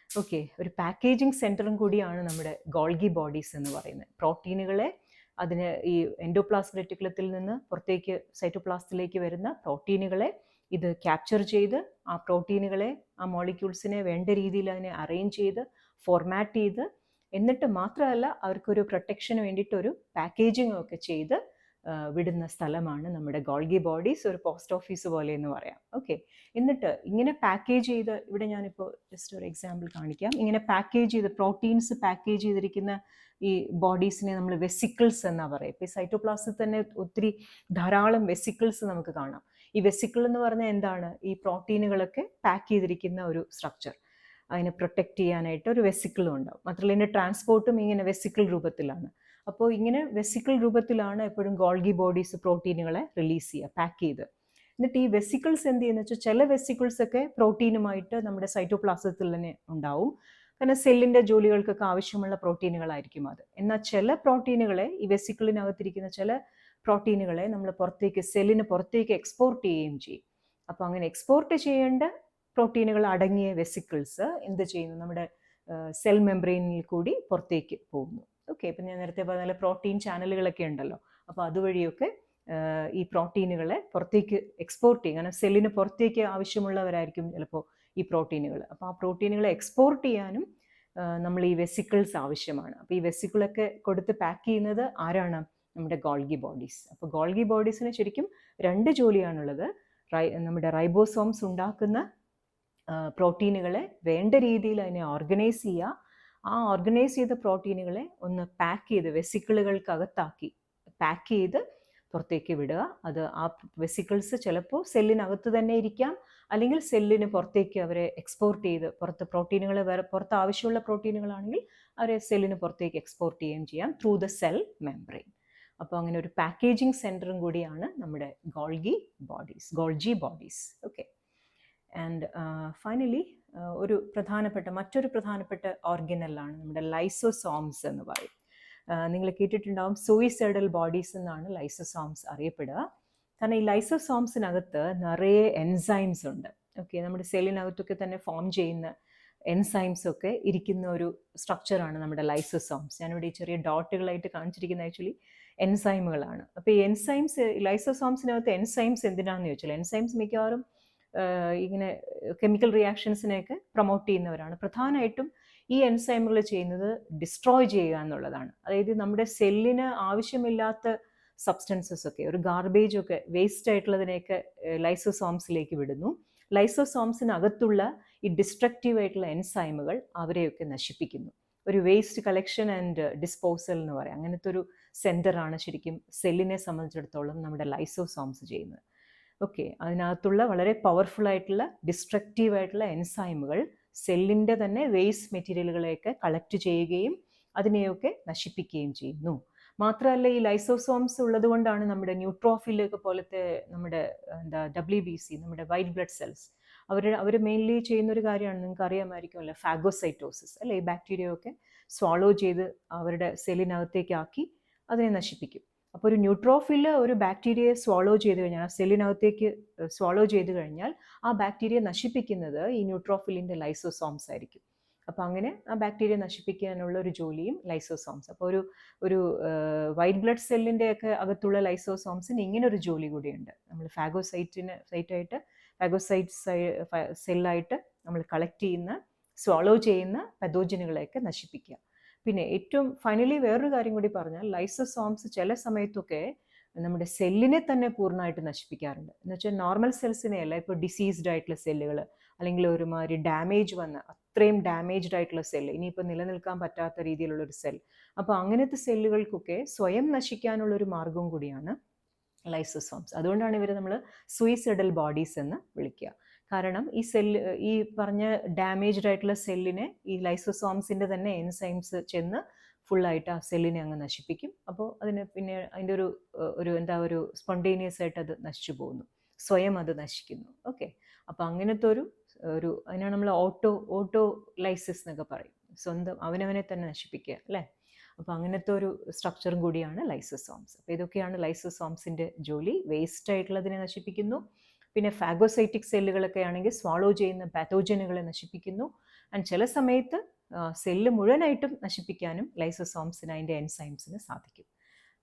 ഓക്കെ. ഒരു പാക്കേജിങ് സെൻറ്ററും കൂടിയാണ് നമ്മുടെ ഗോൾഗി ബോഡീസ് എന്ന് പറയുന്നത്. പ്രോട്ടീനുകളെ അതിന് ഈ എൻഡോപ്ലാസ്മിക് റെറ്റിക്കുലത്തിൽ നിന്ന് പുറത്തേക്ക് സൈറ്റോപ്ലാസത്തിലേക്ക് വരുന്ന പ്രോട്ടീനുകളെ ഇത് ക്യാപ്ചർ ചെയ്ത് ആ പ്രോട്ടീനുകളെ, ആ മോളിക്യൂൾസിനെ വേണ്ട രീതിയിൽ അതിനെ അറേഞ്ച് ചെയ്ത് ഫോർമാറ്റ് ചെയ്ത്, എന്നിട്ട് മാത്രമല്ല അവർക്കൊരു പ്രൊട്ടക്ഷന് വേണ്ടിയിട്ടൊരു പാക്കേജിങ്ങും ഒക്കെ ചെയ്ത് വിടുന്ന സ്ഥലമാണ് നമ്മുടെ ഗോൾഗി ബോഡീസ്. ഒരു പോസ്റ്റ് ഓഫീസ് പോലെ എന്ന് പറയാം. ഓക്കെ. എന്നിട്ട് ഇങ്ങനെ പാക്കേജ് ചെയ്ത്, ഇവിടെ ഞാനിപ്പോൾ ജസ്റ്റ് ഒരു എക്സാമ്പിൾ കാണിക്കാം. ഇങ്ങനെ പാക്കേജ് ചെയ്ത് പ്രോട്ടീൻസ് പാക്കേജ് ചെയ്തിരിക്കുന്ന ഈ ബോഡീസിനെ നമ്മൾ വെസിക്കിൾസ് എന്നാണ് പറയുക. ഇപ്പോൾ ഈ സൈറ്റോപ്ലാസത്തിൽ തന്നെ ഒത്തിരി ധാരാളം വെസിക്കിൾസ് നമുക്ക് കാണാം. ഈ വെസിക്കിൾ എന്ന് പറഞ്ഞാൽ എന്താണ്? ഈ പ്രോട്ടീനുകളൊക്കെ പാക്ക് ചെയ്തിരിക്കുന്ന ഒരു സ്ട്രക്ചർ. അതിനെ പ്രൊട്ടക്റ്റ് ചെയ്യാനായിട്ട് ഒരു വെസിക്കിളും ഉണ്ടാവും. മാത്രമല്ല ഇതിൻ്റെ ട്രാൻസ്പോർട്ടും ഇങ്ങനെ വെസിക്കിൾ രൂപത്തിലാണ്. അപ്പോൾ ഇങ്ങനെ വെസിക്കിൾ രൂപത്തിലാണ് എപ്പോഴും ഗോൾഗി ബോഡീസ് പ്രോട്ടീനുകളെ റിലീസ് ചെയ്യുക, പാക്ക് ചെയ്ത്. എന്നിട്ട് ഈ വെസിക്കിൾസ് എന്ത് ചെയ്യുന്ന വെച്ചാൽ, ചില വെസിക്കിൾസ് ഒക്കെ പ്രോട്ടീനുമായിട്ട് നമ്മുടെ സൈറ്റോപ്ലാസത്തിൽ തന്നെ ഉണ്ടാവും. കാരണം സെല്ലിൻ്റെ ജോലികൾക്കൊക്കെ ആവശ്യമുള്ള പ്രോട്ടീനുകളായിരിക്കും അത്. എന്നാൽ ചില പ്രോട്ടീനുകളെ, ഈ വെസിക്കിളിനകത്തിരിക്കുന്ന ചില പ്രോട്ടീനുകളെ നമ്മൾ പുറത്തേക്ക്, സെല്ലിന് പുറത്തേക്ക് എക്സ്പോർട്ട് ചെയ്യുകയും ചെയ്യും. അപ്പോൾ അങ്ങനെ എക്സ്പോർട്ട് ചെയ്യേണ്ട പ്രോട്ടീനുകൾ അടങ്ങിയ വെസിക്കിൾസ് എന്ത് ചെയ്യുന്നു? നമ്മുടെ സെൽ മെംബ്രെയിനിൽ കൂടി പുറത്തേക്ക് പോകുന്നു. ഓക്കെ. ഇപ്പം ഞാൻ നേരത്തെ പറഞ്ഞ പ്രോട്ടീൻ ചാനലുകളൊക്കെ ഉണ്ടല്ലോ, അപ്പോൾ അതുവഴിയൊക്കെ ഈ പ്രോട്ടീനുകളെ പുറത്തേക്ക് എക്സ്പോർട്ട് ചെയ്യും. കാരണം സെല്ലിന് പുറത്തേക്ക് ആവശ്യമുള്ളവരായിരിക്കും ചിലപ്പോൾ ഈ പ്രോട്ടീനുകൾ. അപ്പോൾ ആ പ്രോട്ടീനുകളെ എക്സ്പോർട്ട് ചെയ്യാനും നമ്മൾ ഈ വെസിക്കിൾസ് ആവശ്യമാണ്. അപ്പോൾ ഈ വെസിക്കിളൊക്കെ കൊടുത്ത് പാക്ക് ചെയ്യുന്നത് ആരാണ്? നമ്മുടെ ഗോൾഗി ബോഡീസ്. അപ്പോൾ ഗോൾഗി ബോഡീസിന് ശരിക്കും രണ്ട് ജോലിയാണുള്ളത്. നമ്മുടെ റൈബോസോംസ് ഉണ്ടാക്കുന്ന പ്രോട്ടീനുകളെ വേണ്ട രീതിയിൽ അതിനെ ഓർഗനൈസ് ചെയ്യുക, ആ ഓർഗനൈസ് ചെയ്ത പ്രോട്ടീനുകളെ ഒന്ന് പാക്ക് ചെയ്ത് വെസിക്കിളുകൾക്കകത്താക്കി പാക്ക് ചെയ്ത് പുറത്തേക്ക് വിടുക. അത് ആ വെസിക്കിൾസ് ചിലപ്പോൾ സെല്ലിനകത്ത് തന്നെ ഇരിക്കാം, അല്ലെങ്കിൽ സെല്ലിന് പുറത്തേക്ക് അവരെ എക്സ്പോർട്ട് ചെയ്ത് പുറത്ത് പ്രോട്ടീനുകൾ, പുറത്ത് ആവശ്യമുള്ള പ്രോട്ടീനുകളാണെങ്കിൽ അവരെ സെല്ലിന് പുറത്തേക്ക് എക്സ്പോർട്ട് ചെയ്യുകയും ചെയ്യാം ത്രൂ ദ സെൽ മെംബ്രെയിൻ. അപ്പോൾ അങ്ങനെ ഒരു പാക്കേജിങ് സെൻറ്ററും കൂടിയാണ് നമ്മുടെ Golgi bodies. Okay. And finally മറ്റൊരു പ്രധാനപ്പെട്ട ഓർഗനലാണ് നമ്മുടെ ലൈസോസോംസ് എന്ന് പറയും. നിങ്ങൾ കേട്ടിട്ടുണ്ടാവും സൂയിസൈഡൽ ബോഡീസ് എന്നാണ് ലൈസോസോംസ് അറിയപ്പെടുക. കാരണം ഈ ലൈസോസോംസിനകത്ത് നിറയെ എൻസൈംസ് ഉണ്ട്. ഓക്കെ, നമ്മുടെ സെല്ലിനകത്തൊക്കെ തന്നെ ഫോം ചെയ്യുന്ന എൻസൈംസ് ഒക്കെ ഇരിക്കുന്ന ഒരു സ്ട്രക്ചറാണ് നമ്മുടെ ലൈസോസോംസ്. ഞാനിവിടെ ഈ ചെറിയ ഡോട്ടുകളായിട്ട് കാണിച്ചിരിക്കുന്ന ആക്ച്വലി എൻസൈമുകളാണ്. അപ്പോൾ ഈ ലൈസോസോംസിനകത്ത് എൻസൈംസ് എന്തിനാണെന്ന് ചോദിച്ചാൽ, എൻസൈംസ് മിക്കവാറും ഇങ്ങനെ കെമിക്കൽ റിയാക്ഷൻസിനെയൊക്കെ പ്രൊമോട്ട് ചെയ്യുന്നവരാണ്. പ്രധാനമായിട്ടും ഈ എൻസൈമുകൾ ചെയ്യുന്നത് ഡിസ്ട്രോയ് ചെയ്യുക എന്നുള്ളതാണ്. അതായത് നമ്മുടെ സെല്ലിന് ആവശ്യമില്ലാത്ത സബ്സ്റ്റൻസസ് ഒക്കെ, ഒരു ഗാർബേജ് ഒക്കെ, വേസ്റ്റ് ആയിട്ടുള്ളതിനെയൊക്കെ ലൈസോസോംസിലേക്ക് വിടുന്നു. ലൈസോസോംസിനകത്തുള്ള ഈ ഡിസ്ട്രക്റ്റീവ് ആയിട്ടുള്ള എൻസൈമുകൾ അവരെയൊക്കെ നശിപ്പിക്കുന്നു. ഒരു വേസ്റ്റ് കളക്ഷൻ ആൻഡ് ഡിസ്പോസൽ എന്ന് പറയാം. അങ്ങനത്തെ ഒരു സെൻറ്ററാണ് ശരിക്കും സെല്ലിനെ സംബന്ധിച്ചിടത്തോളം നമ്മുടെ ലൈസോസോംസ് ചെയ്യുന്നത്. ഓക്കെ, അതിനകത്തുള്ള വളരെ പവർഫുൾ ആയിട്ടുള്ള ഡിസ്ട്രക്റ്റീവ് ആയിട്ടുള്ള എൻസൈമുകൾ സെല്ലിൻ്റെ തന്നെ വേസ്റ്റ് മെറ്റീരിയലുകളെയൊക്കെ കളക്ട് ചെയ്യുകയും അതിനെയൊക്കെ നശിപ്പിക്കുകയും ചെയ്യുന്നു. മാത്രമല്ല, ഈ ലൈസോസോംസ് ഉള്ളത് കൊണ്ടാണ് നമ്മുടെ ന്യൂട്രോഫിലൊക്കെ പോലത്തെ നമ്മുടെ WBC, നമ്മുടെ വൈറ്റ് ബ്ലഡ് സെൽസ്, അവർ മെയിൻലി ചെയ്യുന്ന ഒരു കാര്യമാണ്, നിങ്ങൾക്ക് അറിയാമായിരിക്കുമല്ലോ, ഫാഗോസൈറ്റോസിസ് അല്ലേ. ഈ ബാക്ടീരിയ ഒക്കെ സ്വാളോ ചെയ്ത് അവരുടെ സെല്ലിനകത്തേക്ക് ആക്കി അതിനെ നശിപ്പിക്കും. അപ്പോൾ ഒരു ന്യൂട്രോഫില് ഒരു ബാക്ടീരിയയെ സ്വാളോ ചെയ്ത് കഴിഞ്ഞാൽ, ആ സെല്ലിനകത്തേക്ക് സ്വാളോ ചെയ്ത് കഴിഞ്ഞാൽ ആ ബാക്ടീരിയ നശിപ്പിക്കുന്നത് ഈ ന്യൂട്രോഫിലിൻ്റെ ലൈസോസോംസ് ആയിരിക്കും. അപ്പോൾ അങ്ങനെ ആ ബാക്ടീരിയ നശിപ്പിക്കാനുള്ള ഒരു ജോലിയും ലൈസോസോംസ്. അപ്പോൾ ഒരു വൈറ്റ് ബ്ലഡ് സെല്ലിൻ്റെ ഒക്കെ അകത്തുള്ള ലൈസോസോംസിന് ഇങ്ങനെ ഒരു ജോലി കൂടിയുണ്ട്. നമ്മൾ ഫാഗോസൈറ്റ് സെല്ലായിട്ട് നമ്മൾ കളക്ട് ചെയ്യുന്ന, സ്വാളോ ചെയ്യുന്ന പതോജനുകളെയൊക്കെ നശിപ്പിക്കുക. പിന്നെ ഏറ്റവും ഫൈനലി വേറൊരു കാര്യം കൂടി പറഞ്ഞാൽ, ലൈസോസോംസ് ചില സമയത്തൊക്കെ നമ്മുടെ സെല്ലിനെ തന്നെ പൂർണ്ണമായിട്ട് നശിപ്പിക്കാറുണ്ട്. എന്ന് വെച്ചാൽ നോർമൽ സെൽസിനെ അല്ല, ഇപ്പോൾ ഡിസീസ്ഡ് ആയിട്ടുള്ള സെല്ലുകൾ, അല്ലെങ്കിൽ ഒരുമാതിരി ഡാമേജ് വന്ന അത്രയും ഡാമേജ്ഡ് ആയിട്ടുള്ള സെല്ല്, ഇനിയിപ്പോൾ നിലനിൽക്കാൻ പറ്റാത്ത രീതിയിലുള്ളൊരു സെൽ, അപ്പോൾ അങ്ങനത്തെ സെല്ലുകൾക്കൊക്കെ സ്വയം നശിക്കാനുള്ളൊരു മാർഗവും കൂടിയാണ് ലൈസോസോംസ്. അതുകൊണ്ടാണ് ഇവരെ നമ്മൾ സൂയിസൈഡൽ ബോഡീസ് എന്ന് വിളിക്കുക. കാരണം ഈ പറഞ്ഞ ഡാമേജ്ഡ് ആയിട്ടുള്ള സെല്ലിനെ ഈ ലൈസോസോംസിൻ്റെ തന്നെ എൻസൈംസ് ചെന്ന് ഫുള്ളായിട്ട് ആ സെല്ലിനെ അങ്ങ് നശിപ്പിക്കും. അപ്പോൾ അതിന് പിന്നെ അതിൻ്റെ ഒരു സ്പോണ്ടേനിയസ് ആയിട്ട് അത് നശിച്ചു പോകുന്നു, സ്വയം അത് നശിക്കുന്നു. ഓക്കെ, അപ്പോൾ അങ്ങനത്തെ അതിനാണ് നമ്മൾ ഓട്ടോ ലൈസിസ് എന്നൊക്കെ പറയും, സ്വന്തം അവനവനെ തന്നെ നശിപ്പിക്കുക അല്ലേ. അപ്പോൾ അങ്ങനത്തെ ഒരു സ്ട്രക്ചറും കൂടിയാണ് ലൈസോസോംസ്. അപ്പോൾ ഇതൊക്കെയാണ് ലൈസോസോംസിൻ്റെ ജോലി. വേസ്റ്റ് ആയിട്ടുള്ളതിനെ നശിപ്പിക്കുന്നു. പിന്നെ ഫാഗോസൈറ്റിക് സെല്ലുകളൊക്കെ ആണെങ്കിൽ സ്വാളോ ചെയ്യുന്ന പാത്തോജനുകളെ നശിപ്പിക്കുന്നു. ആൻഡ് ചില സമയത്ത് സെല്ല് മുഴുവനായിട്ടും നശിപ്പിക്കാനും ലൈസോസോംസിന് അതിൻ്റെ എൻസൈംസിന് സാധിക്കും.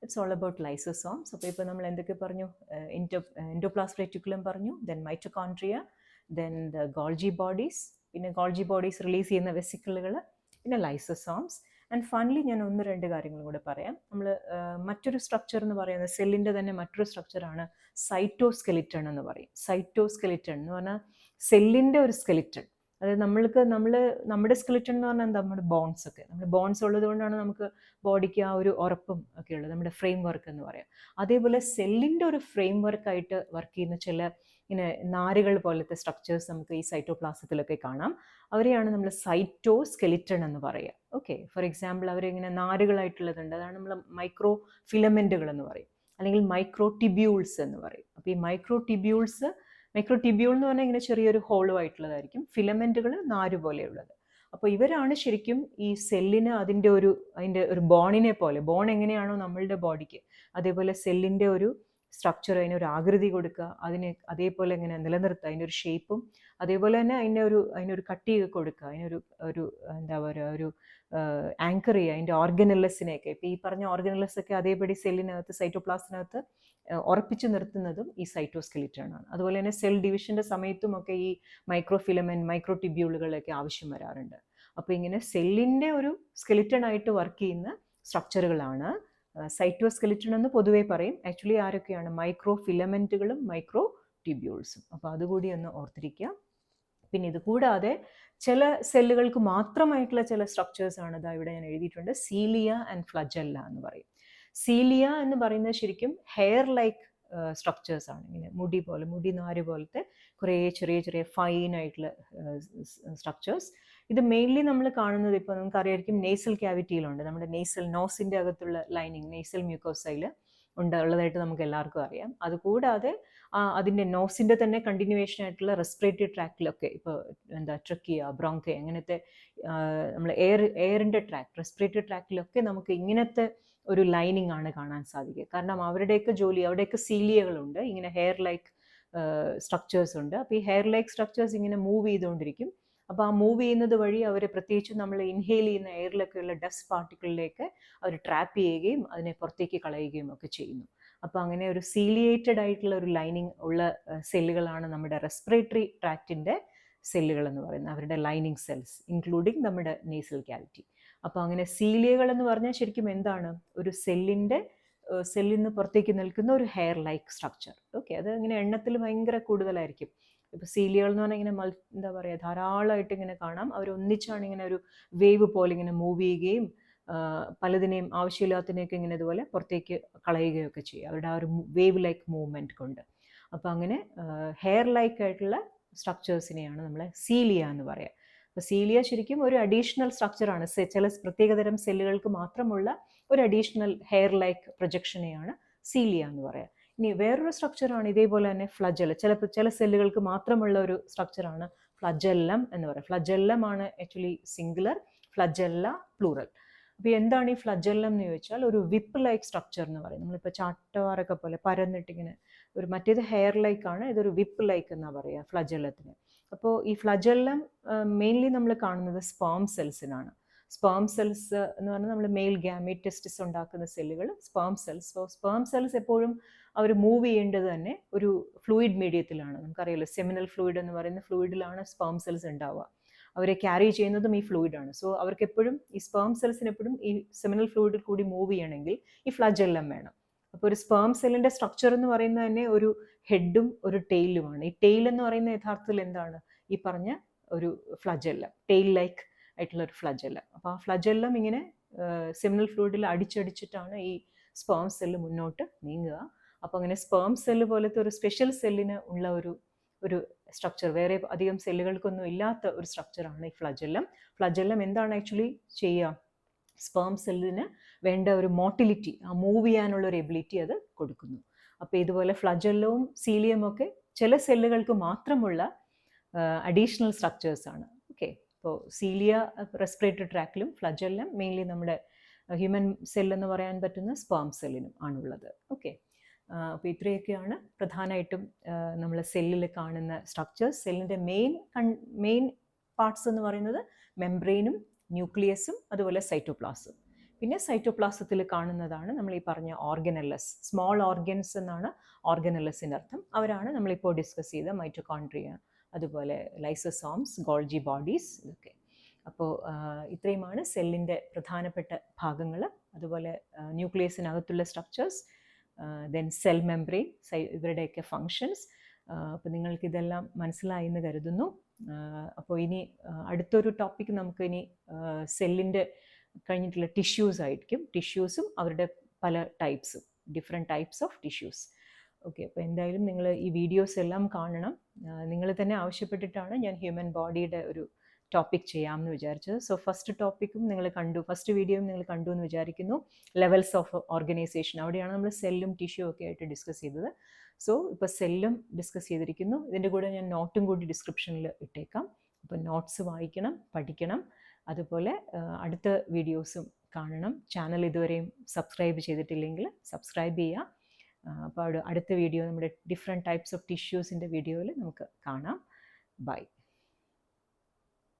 It's all about lysosomes. അപ്പോൾ ഇപ്പോൾ നമ്മൾ എന്തൊക്കെ പറഞ്ഞു? എൻഡോപ്ലാസ്മിക് റെറ്റിക്കുലം പറഞ്ഞു, then mitochondria, then the Golgi bodies, പിന്നെ ഗോൾജി ബോഡീസ് റിലീസ് ചെയ്യുന്ന വെസിക്കിളുകൾ, പിന്നെ ലൈസോസോംസ്. ആൻഡ് ഫൈനലി ഞാൻ 1-2 കാര്യങ്ങളും കൂടെ പറയാം. നമ്മൾ മറ്റൊരു സ്ട്രക്ചർ എന്ന് പറയുന്നത് സെല്ലിൻ്റെ തന്നെ മറ്റൊരു സ്ട്രക്ചറാണ് സൈറ്റോസ്കെലിറ്റൺ എന്ന് പറയും. സൈറ്റോസ്കെലിറ്റൺ എന്ന് പറഞ്ഞാൽ സെല്ലിൻ്റെ ഒരു സ്കെലിറ്റൺ. അതായത് നമ്മുടെ സ്കെലിറ്റൺ എന്ന് പറഞ്ഞാൽ എന്താ, നമ്മുടെ ബോൺസ് ഒക്കെ, നമ്മുടെ ബോൺസ് ഉള്ളത് കൊണ്ടാണ് നമുക്ക് ബോഡിക്ക് ആ ഒരു ഉറപ്പും ഒക്കെ ഉള്ളത്, നമ്മുടെ ഫ്രെയിം വർക്ക് എന്ന് പറയാം. അതേപോലെ സെല്ലിൻ്റെ ഒരു ഫ്രെയിം വർക്കായിട്ട് വർക്ക് ചെയ്യുന്ന ചില ഇങ്ങനെ നാരുകൾ പോലത്തെ സ്ട്രക്ചേഴ്സ് നമുക്ക് ഈ സൈറ്റോപ്ലാസത്തിലൊക്കെ കാണാം. അവരെയാണ് നമ്മൾ സൈറ്റോസ്കെലിറ്റൺ എന്ന് പറയുക. ഓക്കെ, ഫോർ എക്സാമ്പിൾ അവരിങ്ങനെ നാരുകളായിട്ടുള്ളതുണ്ട്, അതാണ് നമ്മൾ മൈക്രോ ഫിലമെൻറ്റുകൾ എന്ന് പറയും, അല്ലെങ്കിൽ മൈക്രോ ടിബ്യൂൾസ് എന്ന് പറയും. അപ്പോൾ ഈ മൈക്രോ ടിബ്യൂൾ എന്ന് പറഞ്ഞാൽ ഇങ്ങനെ ചെറിയൊരു ഹോളോ ആയിട്ടുള്ളതായിരിക്കും, ഫിലമെൻറ്റുകൾ നാര് പോലെയുള്ളത്. അപ്പോൾ ഇവരാണ് ശരിക്കും ഈ സെല്ലിന് അതിൻ്റെ ഒരു ബോണിനെ പോലെ, ബോൺ എങ്ങനെയാണോ നമ്മളുടെ ബോഡിക്ക്, അതേപോലെ സെല്ലിൻ്റെ ഒരു സ്ട്രക്ചർ, അതിനൊരു ആകൃതി കൊടുക്കുക, അതേപോലെ ഇങ്ങനെ നിലനിർത്തുക, അതിൻ്റെ ഒരു ഷേപ്പും, അതേപോലെ തന്നെ അതിനൊരു കട്ടിയൊക്കെ കൊടുക്കുക, ഒരു ആങ്കർ ചെയ്യുക, അതിൻ്റെ ഓർഗനല്ലസിനെയൊക്കെ. ഇപ്പോൾ ഈ പറഞ്ഞ ഓർഗനല്ലസ് ഒക്കെ അതേപടി സെല്ലിനകത്ത്, സൈറ്റോപ്ലാസ്റ്റിനകത്ത് ഉറപ്പിച്ചു നിർത്തുന്നതും ഈ സൈറ്റോസ്കെലിറ്റൺ ആണ്. അതുപോലെ തന്നെ സെൽ ഡിവിഷൻ്റെ സമയത്തുമൊക്കെ ഈ മൈക്രോഫിലമെൻറ്റ്, മൈക്രോ ടിബ്യൂളുകളൊക്കെ ആവശ്യം വരാറുണ്ട്. അപ്പോൾ ഇങ്ങനെ സെല്ലിൻ്റെ ഒരു സ്കെലിറ്റൺ ആയിട്ട് വർക്ക് ചെയ്യുന്ന സ്ട്രക്ചറുകളാണ് സൈറ്റോസ്കെലിറ്റൺ എന്ന് പൊതുവേ പറയും. ആക്ച്വലി ആരൊക്കെയാണ്? മൈക്രോ ഫിലമെൻറ്റുകളും മൈക്രോ ട്യൂബ്യൂൾസും. അപ്പോൾ അതുകൂടി ഒന്ന് ഓർത്തിരിക്കുക. പിന്നെ ഇത് കൂടാതെ ചില സെല്ലുകൾക്ക് മാത്രമായിട്ടുള്ള ചില സ്ട്രക്ചേഴ്സാണ് ഇവിടെ ഞാൻ എഴുതിയിട്ടുണ്ട്. സീലിയ ആൻഡ് ഫ്ലജല്ല എന്ന് പറയും. സീലിയ എന്ന് പറയുന്നത് ശരിക്കും ഹെയർ ലൈക്ക് സ്ട്രക്ചേഴ്സാണ്. ഇങ്ങനെ മുടി പോലെ, മുടി നാര് പോലത്തെ കുറേ ചെറിയ ചെറിയ ഫൈനായിട്ടുള്ള സ്ട്രക്ചേഴ്സ്. ഇത് മെയിൻലി നമ്മൾ കാണുന്നത് ഇപ്പോൾ നമുക്കറിയായിരിക്കും നേസൽ ക്യാവിറ്റിയിലുണ്ട്. നമ്മുടെ നോസിൻ്റെ അകത്തുള്ള ലൈനിങ് നേസൽ മ്യൂക്കോസയിൽ ഉള്ളതായിട്ട് നമുക്ക് എല്ലാവർക്കും അറിയാം. അതുകൂടാതെ അതിൻ്റെ നോസിൻ്റെ തന്നെ കണ്ടിന്യൂവേഷൻ ആയിട്ടുള്ള റെസ്പിറേറ്ററി ട്രാക്റ്റിലൊക്കെ ഇപ്പോൾ ട്രക്കിയ, ബ്രോങ്കെ അങ്ങനത്തെ നമ്മൾ എയറിൻ്റെ ട്രാക്ട്, റെസ്പിറേറ്ററി ട്രാക്റ്റിലൊക്കെ നമുക്ക് ഇങ്ങനത്തെ ഒരു ലൈനിങ് ആണ് കാണാൻ സാധിക്കുക. കാരണം അവിടെയൊക്കെ അവിടെയൊക്കെ സീലിയകളുണ്ട്, ഇങ്ങനെ ഹെയർ ലൈക്ക് സ്ട്രക്ചേഴ്സ് ഉണ്ട്. അപ്പോൾ ഈ ഹെയർ ലൈക്ക് സ്ട്രക്ചേഴ്സ് ഇങ്ങനെ മൂവ് ചെയ്തുകൊണ്ടിരിക്കും. അപ്പോൾ ആ മൂവ് ചെയ്യുന്നത് വഴി അവർ പ്രത്യേകിച്ചും നമ്മൾ ഇൻഹെയിൽ ചെയ്യുന്ന എയറിലൊക്കെയുള്ള ഡസ്റ്റ് പാർട്ടിക്കിളിലേക്ക് അവർ ട്രാപ്പ് ചെയ്യുകയും അതിനെ പുറത്തേക്ക് കളയുകയും ഒക്കെ ചെയ്യുന്നു. അപ്പോൾ അങ്ങനെ ഒരു സീലിയേറ്റഡ് ആയിട്ടുള്ള ഒരു ലൈനിങ് ഉള്ള സെല്ലുകളാണ് നമ്മുടെ റെസ്പിറേറ്ററി ട്രാക്റ്റിൻ്റെ സെല്ലുകൾ എന്ന് പറയുന്നത്, അവരുടെ ലൈനിങ് സെൽസ് ഇൻക്ലൂഡിങ് നമ്മുടെ നേസൽ ക്യാവിറ്റി. അപ്പോൾ അങ്ങനെ സീലിയകൾ എന്ന് പറഞ്ഞാൽ ശരിക്കും എന്താണ്, ഒരു സെല്ലിൽ നിന്ന് പുറത്തേക്ക് നിൽക്കുന്ന ഒരു ഹെയർ ലൈക്ക് സ്ട്രക്ചർ. ഓക്കെ, അത് ഇങ്ങനെ എണ്ണത്തിൽ ഭയങ്കര കൂടുതലായിരിക്കും. ഇപ്പോൾ സീലിയകൾ എന്ന് പറഞ്ഞാൽ ഇങ്ങനെ എന്താ പറയുക, ധാരാളമായിട്ട് ഇങ്ങനെ കാണാം. അവർ ഒന്നിച്ചാണ് ഇങ്ങനെ ഒരു വേവ് പോലെ ഇങ്ങനെ മൂവ് ചെയ്യുകയും പലതിനെയും ആവശ്യമില്ലാത്തതിനെയൊക്കെ ഇങ്ങനെ ഇതുപോലെ പുറത്തേക്ക് കളയുകയൊക്കെ ചെയ്യും അവരുടെ ആ ഒരു വേവ് ലൈക്ക് മൂവ്മെൻറ്റ് കൊണ്ട്. അപ്പോൾ അങ്ങനെ ഹെയർ ലൈക്ക് ആയിട്ടുള്ള സ്ട്രക്ചേഴ്സിനെയാണ് നമ്മൾ സീലിയ എന്ന് പറയുക. അപ്പോൾ സീലിയ ശരിക്കും ഒരു അഡീഷണൽ സ്ട്രക്ചറാണ്. ചില പ്രത്യേകതരം സെല്ലുകൾക്ക് മാത്രമുള്ള ഒരു അഡീഷണൽ ഹെയർ ലൈക്ക് പ്രൊജക്ഷനെയാണ് സീലിയ എന്ന് പറയുക. ഇനി വേറൊരു സ്ട്രക്ചറാണ് ഇതേപോലെ തന്നെ ഫ്ലജെല്ല. ചില സെല്ലുകൾക്ക് മാത്രമുള്ള ഒരു സ്ട്രക്ചറാണ് ഫ്ലജെല്ലം എന്ന് പറയുക. ഫ്ലജെല്ലം ആണ് ആക്ച്വലി സിംഗുലർ, ഫ്ലജെല്ല പ്ലൂറൽ. അപ്പോൾ എന്താണ് ഈ ഫ്ലജെല്ലം എന്ന് ചോദിച്ചാൽ ഒരു വിപ്പ് ലൈക്ക് സ്ട്രക്ചർ എന്ന് പറയും. നമ്മളിപ്പോൾ ചാട്ടവാറൊക്കെ പോലെ പരന്നിട്ടിങ്ങനെ മറ്റേത് ഹെയർ ലൈക്കാണ്, ഇതൊരു വിപ്പ് ലൈക്ക് എന്നാണ് പറയുക ഫ്ലജെല്ലത്തിന്. അപ്പോൾ ഈ ഫ്ലജെല്ലം മെയിൻലി നമ്മൾ കാണുന്നത് സ്പേം സെൽസിനാണ്. സ്പേം സെൽസ് എന്ന് പറഞ്ഞാൽ നമ്മൾ മെയിൽ ഗാമീറ്റ് ടെസ്റ്റിസ് ഉണ്ടാക്കുന്ന സെല്ലുകൾ sperm cells. So sperm cells എപ്പോഴും അവർ മൂവ് ചെയ്യേണ്ടത് തന്നെ ഒരു ഫ്ലൂയിഡ് മീഡിയത്തിലാണ്. നമുക്കറിയാലോ, സെമിനൽ ഫ്ലൂയിഡ് എന്ന് പറയുന്ന ഫ്ലൂയിഡിലാണ് സ്പേം സെൽസ് ഉണ്ടാവുക. അവരെ ക്യാരി ചെയ്യുന്നതും ഈ ഫ്ലൂയിഡാണ്. സോ അവർക്ക് എപ്പോഴും ഈ സ്പേം സെൽസിന് എപ്പോഴും ഈ സെമിനൽ ഫ്ലൂയിഡിൽ കൂടി മൂവ് ചെയ്യണമെങ്കിൽ ഈ ഫ്ലജെല്ലം വേണം. അപ്പോൾ ഒരു സ്പേം സെല്ലിൻ്റെ സ്ട്രക്ചർ എന്ന് പറയുന്നത് തന്നെ ഒരു ഹെഡും ഒരു ടെയിലുമാണ്. ഈ ടെയിൽ എന്ന് പറയുന്ന യഥാർത്ഥത്തിൽ എന്താണ്, ഈ പറഞ്ഞ ഒരു ഫ്ലജെല്ലം, ടെയിൽ ലൈക്ക് ആയിട്ടുള്ള ഒരു ഫ്ലജെല്ലം. അപ്പോൾ ആ ഫ്ലജെല്ലം ഇങ്ങനെ സെമിനൽ ഫ്ലൂയിഡിൽ അടിച്ചടിച്ചിട്ടാണ് ഈ സ്പേം സെല്ല് മുന്നോട്ട് നീങ്ങുക. അപ്പോൾ അങ്ങനെ സ്പേം സെല്ല് പോലത്തെ ഒരു സ്പെഷ്യൽ സെല്ലിന് ഉള്ള ഒരു സ്ട്രക്ചർ, വേറെ അധികം സെല്ലുകൾക്കൊന്നും ഇല്ലാത്ത ഒരു സ്ട്രക്ചറാണ് ഈ ഫ്ലജെല്ലം. ഫ്ലജെല്ലം എന്താണ് ആക്ച്വലി ചെയ്യുക, സ്പേം സെല്ലിന് വേണ്ട ഒരു മോട്ടിലിറ്റി, ആ മൂവ് ചെയ്യാനുള്ള ഒരു എബിലിറ്റി അത് കൊടുക്കുന്നു. അപ്പോൾ ഇതുപോലെ ഫ്ലജെല്ലവും സീലിയം ഒക്കെ ചില സെല്ലുകൾക്ക് മാത്രമുള്ള അഡീഷണൽ സ്ട്രക്ചേഴ്സാണ്. ഓക്കെ, ഇപ്പോൾ സീലിയ റെസ്പിറേറ്ററി ട്രാക്റ്റിലും ഫ്ലജെല്ലം മെയിൻലി നമ്മുടെ ഹ്യൂമൻ സെല്ലെന്ന് പറയാൻ പറ്റുന്ന സ്പേം സെല്ലിനും ആണുള്ളത്. ഓക്കെ, അപ്പോൾ ഇത്രയൊക്കെയാണ് പ്രധാനമായിട്ടും നമ്മൾ സെല്ലിൽ കാണുന്ന സ്ട്രക്ചേഴ്സ്. സെല്ലിൻ്റെ മെയിൻ പാർട്സ് എന്ന് പറയുന്നത് മെംബ്രെയിനും ന്യൂക്ലിയസും അതുപോലെ സൈറ്റോപ്ലാസും. പിന്നെ സൈറ്റോപ്ലാസത്തിൽ കാണുന്നതാണ് നമ്മൾ ഈ പറഞ്ഞ ഓർഗനല്ലസ്, സ്മോൾ ഓർഗൻസ് എന്നാണ് ഓർഗനല്ലസിൻ്റെ അർത്ഥം. അവരാണ് നമ്മളിപ്പോൾ ഡിസ്കസ് ചെയ്ത മൈറ്റോകോൺട്രിയ, അതുപോലെ ലൈസോസോംസ്, ഗോൾജി ബോഡീസ്, ഇതൊക്കെ. അപ്പോൾ ഇത്രയുമാണ് സെല്ലിൻ്റെ പ്രധാനപ്പെട്ട ഭാഗങ്ങൾ. അതുപോലെ ന്യൂക്ലിയസിനകത്തുള്ള സ്ട്രക്ചേഴ്സ്, ദെൻ സെൽ മെംബ്രെയിൻ, ഇവരുടെയൊക്കെ ഫങ്ഷൻസ്. അപ്പോൾ നിങ്ങൾക്കിതെല്ലാം മനസ്സിലായി എന്ന് കരുതുന്നു. അപ്പോൾ ഇനി അടുത്തൊരു ടോപ്പിക് നമുക്ക് ഇനി സെല്ലിൻ്റെ കഴിഞ്ഞിട്ടുള്ള ടിഷ്യൂസ് ആയിരിക്കും. ടിഷ്യൂസും അവരുടെ പല ടൈപ്സും, different types of tissues. Okay, അപ്പോൾ എന്തായാലും നിങ്ങൾ ഈ വീഡിയോസ് എല്ലാം കാണണം. നിങ്ങൾ തന്നെ ആവശ്യപ്പെട്ടിട്ടാണ് ഞാൻ ഹ്യൂമൻ ബോഡിയുടെ ഒരു ടോപ്പിക് ചെയ്യാമെന്ന് വിചാരിച്ചത്. സോ ഫസ്റ്റ് ടോപ്പിക്കും നിങ്ങൾ കണ്ടു, ഫസ്റ്റ് വീഡിയോയും നിങ്ങൾ കണ്ടു എന്ന് വിചാരിക്കുന്നു. ലെവൽസ് ഓഫ് ഓർഗനൈസേഷൻ, അവിടെയാണ് നമ്മൾ സെല്ലും ടിഷ്യൂ ഒക്കെ ആയിട്ട് ഡിസ്കസ് ചെയ്തത്. സോ ഇപ്പോൾ സെല്ലും ഡിസ്കസ് ചെയ്തിരിക്കുന്നു. ഇതിൻ്റെ കൂടെ ഞാൻ നോട്ടും കൂടി ഡിസ്ക്രിപ്ഷനിൽ ഇട്ടേക്കാം. അപ്പോൾ നോട്ട്സ് വായിക്കണം, പഠിക്കണം. അതുപോലെ അടുത്ത വീഡിയോസും കാണണം. ചാനൽ ഇതുവരെയും സബ്സ്ക്രൈബ് ചെയ്തിട്ടില്ലെങ്കിൽ സബ്സ്ക്രൈബ് ചെയ്യുക. അപ്പോൾ അടുത്ത വീഡിയോ നമ്മുടെ ഡിഫറെൻറ്റ് ടൈപ്സ് ഓഫ് ടിഷ്യൂസിൻ്റെ വീഡിയോയിൽ നമുക്ക് കാണാം. ബൈ.